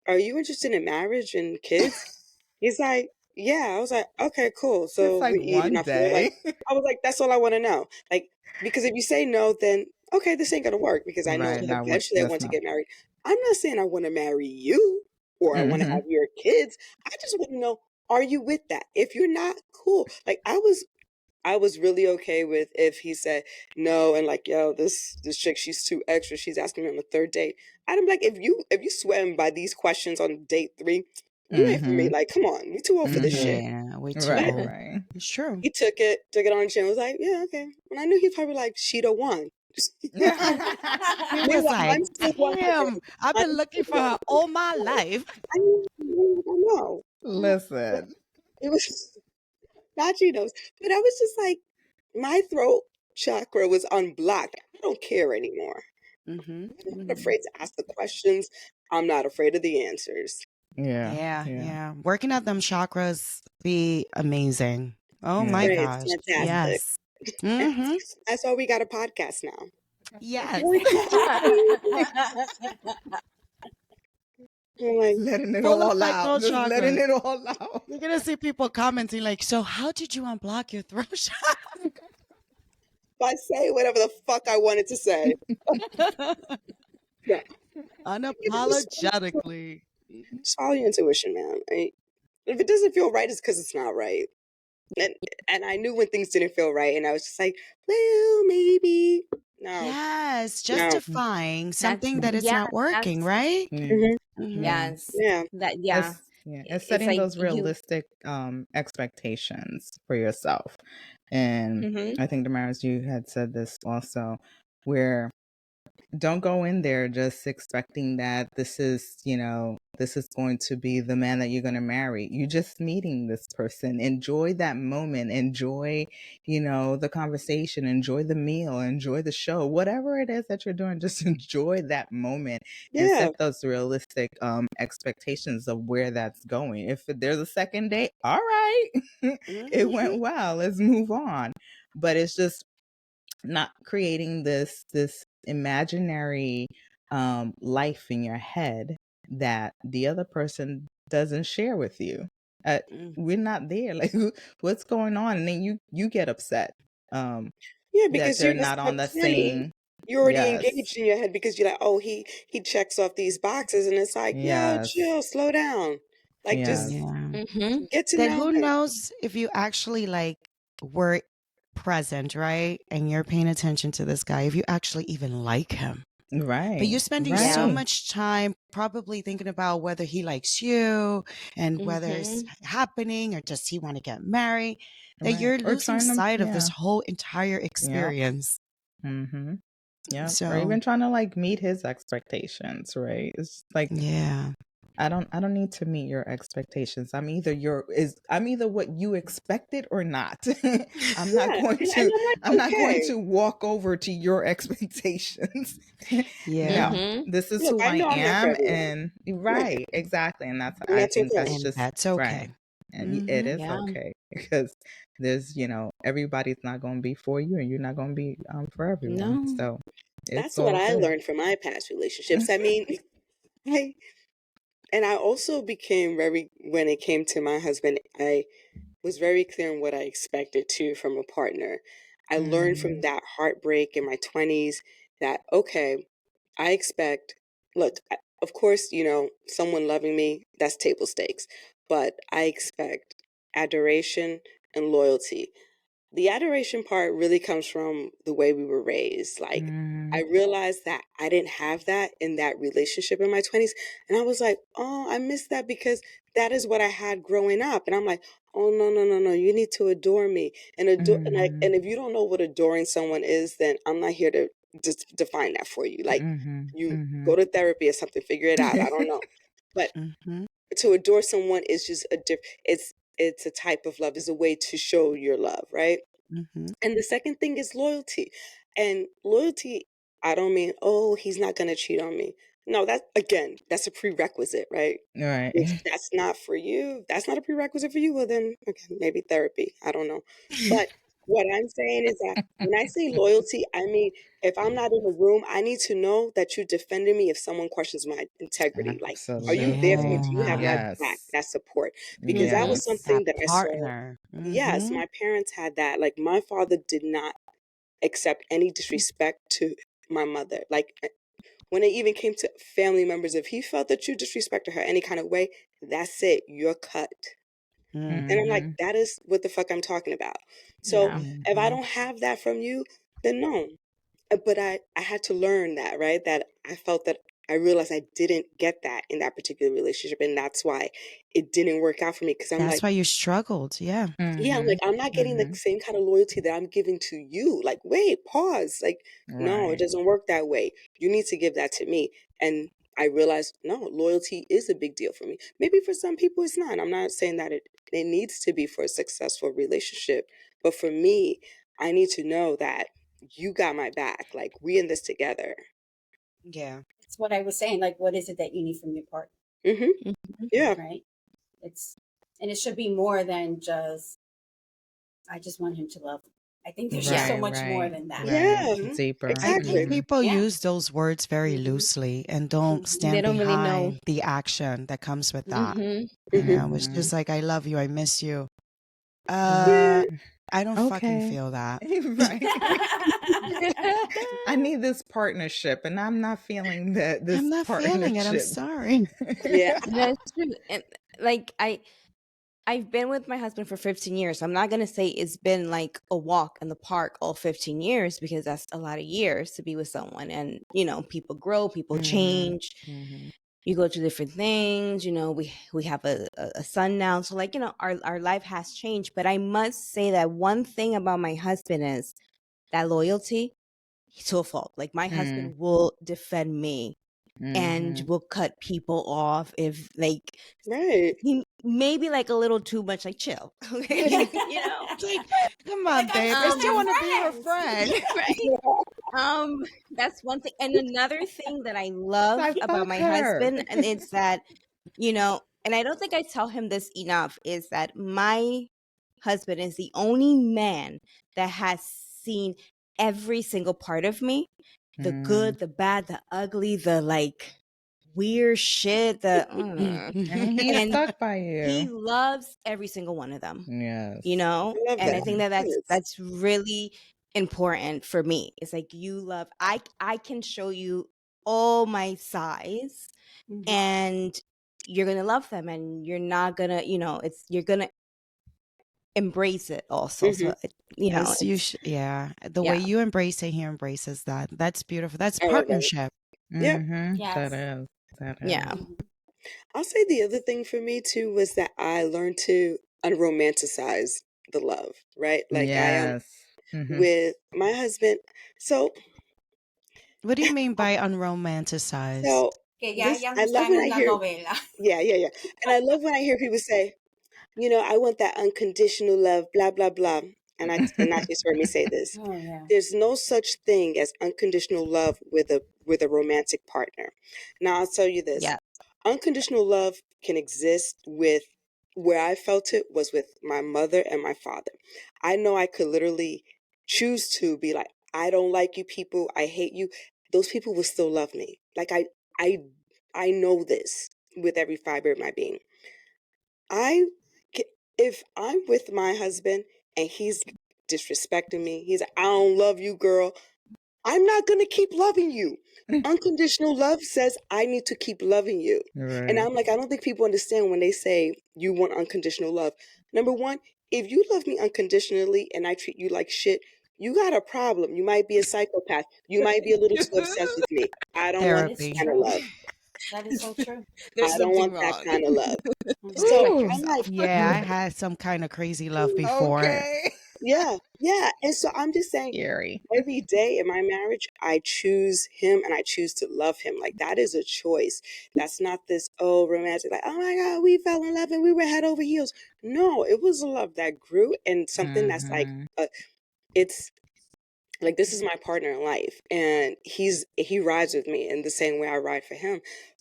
are you interested in marriage and kids? He's like, yeah. I was like, okay, cool. It's So like we're eating one our food. Like, day. I was like, that's all I want to know. Like, because if you say no, then okay, this ain't gonna work because I know Right. eventually I That's want to not. get married. I'm not saying I want to marry you or I want to have your kids. I just want to know, are you with that? If you're not, cool. Like I was really okay with if he said no and like, yo, this chick, she's too extra. She's asking me on the third date. I'd be like, if you swear by these questions on date 3, you ain't for me. Like, come on, we too old for this shit. Yeah, we too Right. old. Right. It's true. He took it on the chin. Was like, yeah, okay. And I knew he'd probably like, she the one. He was Meanwhile, like, I'm still 100. damn, I've I'm been looking still for her 100. all my life. I know. Listen. It was not Cheetos, but I was just like, my throat chakra was unblocked. I don't care anymore. Mm-hmm. I'm not afraid to ask the questions. I'm not afraid of the answers. Yeah. Working out them chakras be amazing. Oh my Right, gosh. it's fantastic. Yes. Mm-hmm. That's why we got a podcast now. Yes. I'm like, letting it Full of all my out. throat Just letting chakras. it all out. You're gonna see people commenting like, so how did you unblock your throat chakra? if I say whatever the fuck I wanted to say. Yeah. Unapologetically. Just follow your intuition, man. If it doesn't feel right, it's because it's not right. And I knew when things didn't feel right, and I was just like, well, maybe. No. Yes, No. justifying something that is yeah, not working, that's- right? Mhm. Mhm. Yes. Yeah. That yeah. It's It's setting like those you realistic expectations for yourself. And Mhm. I think, Damaris, you had said this also, where don't go in there just expecting that this is going to be the man that you're going to marry. You're just meeting this person. Enjoy that moment. Enjoy, the conversation. Enjoy the meal. Enjoy the show. Whatever it is that you're doing, just enjoy that moment and Yeah. set those realistic expectations of where that's going. If there's a second date, all right, it went well. Let's move on. But it's just not creating this imaginary life in your head that the other person doesn't share with you. We're not there. Like, what's going on? And then you get upset Yeah, that because they're you're just not on the clearly same. you're already Yes, engaged in your head because you're like, oh, he checks off these boxes, and it's like, yo, yes, chill, slow down, like just yes. Yeah. Mhm. get to Then know who him. knows if you actually like were present, right? And you're paying attention to this guy, if you actually even like him. Right. But you're spending Yeah. so much time probably thinking about whether he likes you and whether it's happening or does he want to get married, that Right. you're Or losing trying to, sight of this whole entire yeah. experience. Mm-hmm. Yeah. Or So even trying to like meet his expectations, right? It's like, yeah. I don't need to meet your expectations. I'm either what you expected or not. I'm not Yeah, going and to I'm like, I'm not going okay, to walk over to your expectations. Yeah. No. Mhm. This is look, who I I know I'm not for am, everyone. and Right, right, exactly. And that's and I that's think okay. that's And just that's right. okay. And it is Yeah. okay because there's, everybody's not going to be for you and you're not going to be for everyone. No. So it's That's what all I good. learned from my past relationships. I mean, I also became when it came to my husband, I was very clear on what I expected too from a partner. I learned from that heartbreak in my 20s that, okay, I expect, look, of course, someone loving me, that's table stakes, but I expect adoration and loyalty. The adoration part really comes from the way we were raised. Like, I realized that I didn't have that in that relationship in my 20s. And I was like, oh, I missed that because that is what I had growing up. And I'm like, oh, no, no, no, no. You need to adore me. And and if you don't know what adoring someone is, then I'm not here to just define that for you. Like, you go to therapy or something, figure it out. I don't know. But Mm-hmm. to adore someone is just it's a type of love, is a way to show your love, right? Mm-hmm. And the second thing is loyalty. And loyalty, I don't mean, oh, he's not going to cheat on me. No, that's a prerequisite, right? Right. If that's not for you, that's not a prerequisite for you, well then, okay, maybe therapy. I don't know. But what I'm saying is that when I say loyalty, I mean, if I'm not in the room, I need to know that you defended me if someone questions my integrity. Like, are you there for me? Do you have Absolutely. my Yeah. back? Yes. That support. Because that was Yes. That something that I saw. partner. Yes, Mm-hmm. my parents had that. Like, my father did not accept any disrespect to my mother. Like, when it even came to family members, if he felt that you disrespected her any kind of way, that's it. You're cut. Mm-hmm. And I'm like, that is what the fuck I'm talking about. So Yeah. if I don't have that from you, then no. But I had to learn that, right? That I felt that I realized I didn't get that in that particular relationship, and that's why it didn't work out for me, because I'm That's like, why you struggled. Yeah. yeah, I'm like, I'm not getting the same kind of loyalty that I'm giving to you. Like, wait, pause. Like, no, it Right. doesn't work that way. You need to give that to me. And I realized, no, loyalty is a big deal for me. Maybe for some people it's not. I'm not saying that it needs to be for a successful relationship. But for me, I need to know that you got my back. Like, we in this together. Yeah. It's what I was saying. Like, what is it that you need from your partner? Mm-hmm. Yeah. Right. And it should be more than just, I just want him to love me. I think there's just so much more than that. Yeah. Deeper. I think Exactly. people Yeah. use those words very loosely and don't They stand don't really know. behind the action that comes with that. Mhm. You Mm-hmm. know, it's just like, I love you, I miss you. Yeah. I don't fucking Okay. feel that. Right. I need this partnership, and I'm not feeling that. This I'm not partnership. feeling it. I'm sorry. Yeah. That's true. And like I've been with my husband for 15 years. I'm not going to say it's been like a walk in the park all 15 years, because that's a lot of years to be with someone. And, you know, people grow, people change. You go through different things. You know, we have a son now. So, like, you know, our life has changed. But I must say that one thing about my husband is that loyalty to a fault. Like, my husband will defend me and will cut people off if, like, Right. he maybe like a little too much, like, chill. Okay. You know, Like, come on, Like, babe. I I'm still your want to be your friend. friend. right. That's one thing. And another thing that I love Like, about fuck my her. husband, and it's that, you know, and I don't think I tell him this enough, is that my husband is the only man that has seen every single part of me, the good, the bad, the ugly, the like weird shit, the And he's and stuck by he you. loves every single one of them, Yes. you know. I love And I that. think that Yes. that's really important for me. It's like, you love, I can show you all my sides, and you're gonna love them, and you're not gonna, you know, it's, you're gonna embrace it also. Mm-hmm. So you know, As you it's, yeah. The way yeah. you embrace it, he embraces that. That's beautiful. That's I love that. partnership. Yeah. Yes. That is. That is. Yeah. I'll say the other thing for me too was that I learned to unromanticize the love, right? Like, I am Yes. with my husband. So, What do you mean by unromanticized? so Que this, ya no I love está when en I una hear, novela. yeah. And I love when I hear people say, you know, I want that unconditional love, blah, blah, blah. And I just heard me say this. Oh, yeah. There's no such thing as unconditional love with a romantic partner. Now, I'll tell you this. Yeah. Unconditional love can exist with, where I felt it was with my mother and my father. I know I could literally choose to be like, I don't like you people, I hate you. Those people will still love me. Like, I know this with every fiber of my being. If I'm with my husband and he's disrespecting me, he's like, I don't love you, girl. I'm not going to keep loving you. Unconditional love says I need to keep loving you. And Right. I'm like, I don't think people understand when they say you want unconditional love. Number one, if you love me unconditionally and I treat you like shit, you got a problem. You might be a psychopath. You might be a little too obsessed with me. I don't want That is that Therapy. kind of true. love. That is so true. There's I don't something want that wrong. kind of love. So Respect Ooh. I'm like, yourself. Yeah, I had some kind of crazy love before. Okay. yeah. And so I'm just saying, Scary. every day in my marriage, I choose him and I choose to love him. Like, that is a choice. That's not this, oh, romantic, like, oh my God, we fell in love and we were head over heels. No, it was a love that grew, and something that's like, it's like, this is my partner in life, and he rides with me in the same way I ride for him.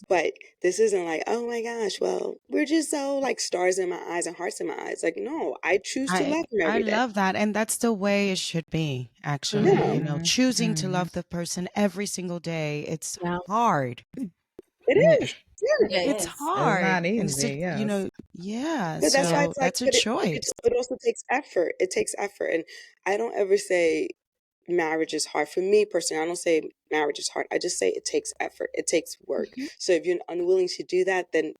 But this isn't like, oh my gosh, well, we're just so like stars in my eyes and hearts in my eyes. Like, no, I choose to love him I every day. love that, and that's the way it should be, actually. Yeah, You know, choosing to love the person every single day. It's Yeah. hard. it is. Yeah. It It's is. It's hard. not And easy. you Yes. know, yeah. But that's why So it's like, that's a but choice. it also takes effort. It takes effort. And I don't ever say marriage is hard. For me personally, I don't say marriage is hard. I just say it takes effort. It takes work. So if you're unwilling to do that, then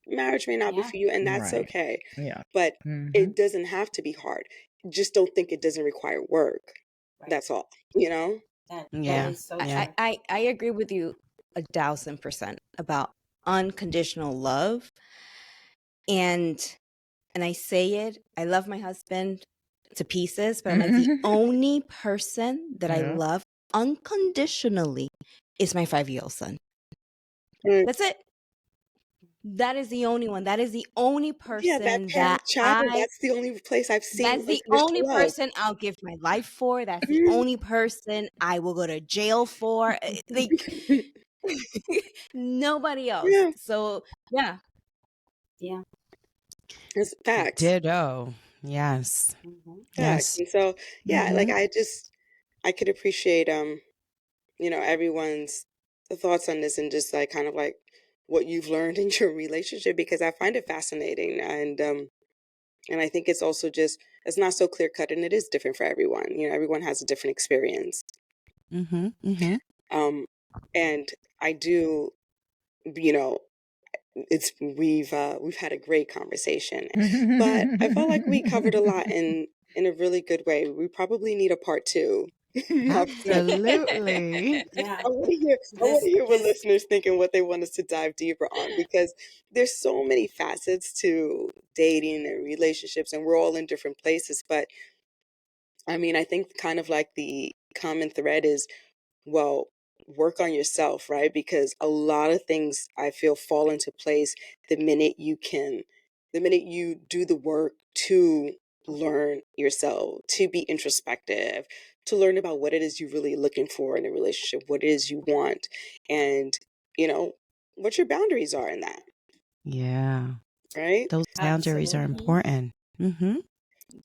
marriage may not be Yeah. for you, and that's Right. okay. Yeah. But it doesn't have to be hard. Just don't think it doesn't require work. Right. That's all. You know? That Yeah. is so Yeah. true. I agree with you 1000% about unconditional love. And I say it, I love my husband to pieces, but I'm like, the only person that I love unconditionally is my 5-year-old son. That's it. That is the only one. That is the only person that's the only place I've seen. That's the only person I'll give my life for. That's the only person I will go to jail for. Like nobody else. Yeah. So yeah. It's facts. Ditto. Yes. Facts. Yes. And so like I could appreciate everyone's thoughts on this and just like kind of like what you've learned in your relationship, because I find it fascinating. And I think it's also just, it's not so clear cut, and it is different for everyone. Everyone has a different experience. And I do, we've had a great conversation, but I felt like we covered a lot in a really good way. We probably need a part 2. Absolutely. Yeah. I want to hear what listeners think and what they want us to dive deeper on, because there's so many facets to dating and relationships, and we're all in different places. But I mean, I think kind of like the common thread is, well, work on yourself, right? Because a lot of things I feel fall into place the minute you do the work to learn yourself, to be introspective, to learn about what it is you're really looking for in a relationship, what it is you want, and what your boundaries are in that. Yeah. Right? Those boundaries are important.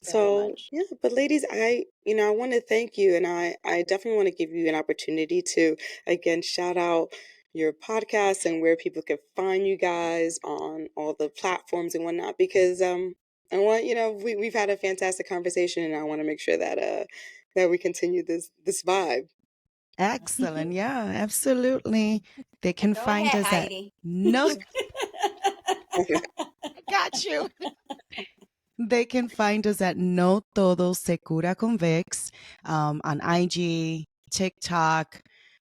So but ladies, I want to thank you, and I definitely want to give you an opportunity to again shout out your podcast and where people can find you guys on all the platforms and whatnot, because I want we've had a fantastic conversation, and I want to make sure that we continue this vibe. Excellent. Yeah, absolutely. They can Go find ahead, us at Haydee. Got you. They can find us at No Todo Se Cura con Vicks on IG, TikTok,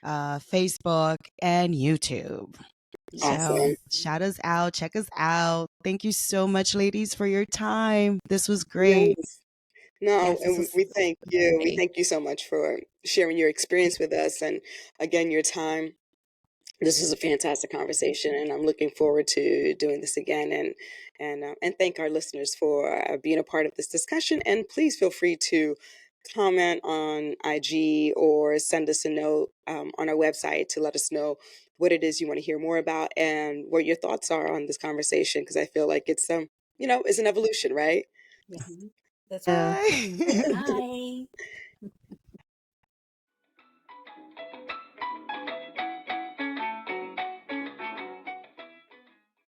Facebook, and YouTube. Awesome. So shout us out, check us out. Thank you so much, ladies, for your time. This was great. No, and we thank you. We thank you so much for sharing your experience with us, and again, your time. This is a fantastic conversation, and I'm looking forward to doing this again. And thank our listeners for being a part of this discussion. And please feel free to comment on IG or send us a note on our website to let us know what it is you want to hear more about and what your thoughts are on this conversation, because I feel like it's it's an evolution, right? That's Bye. Bye.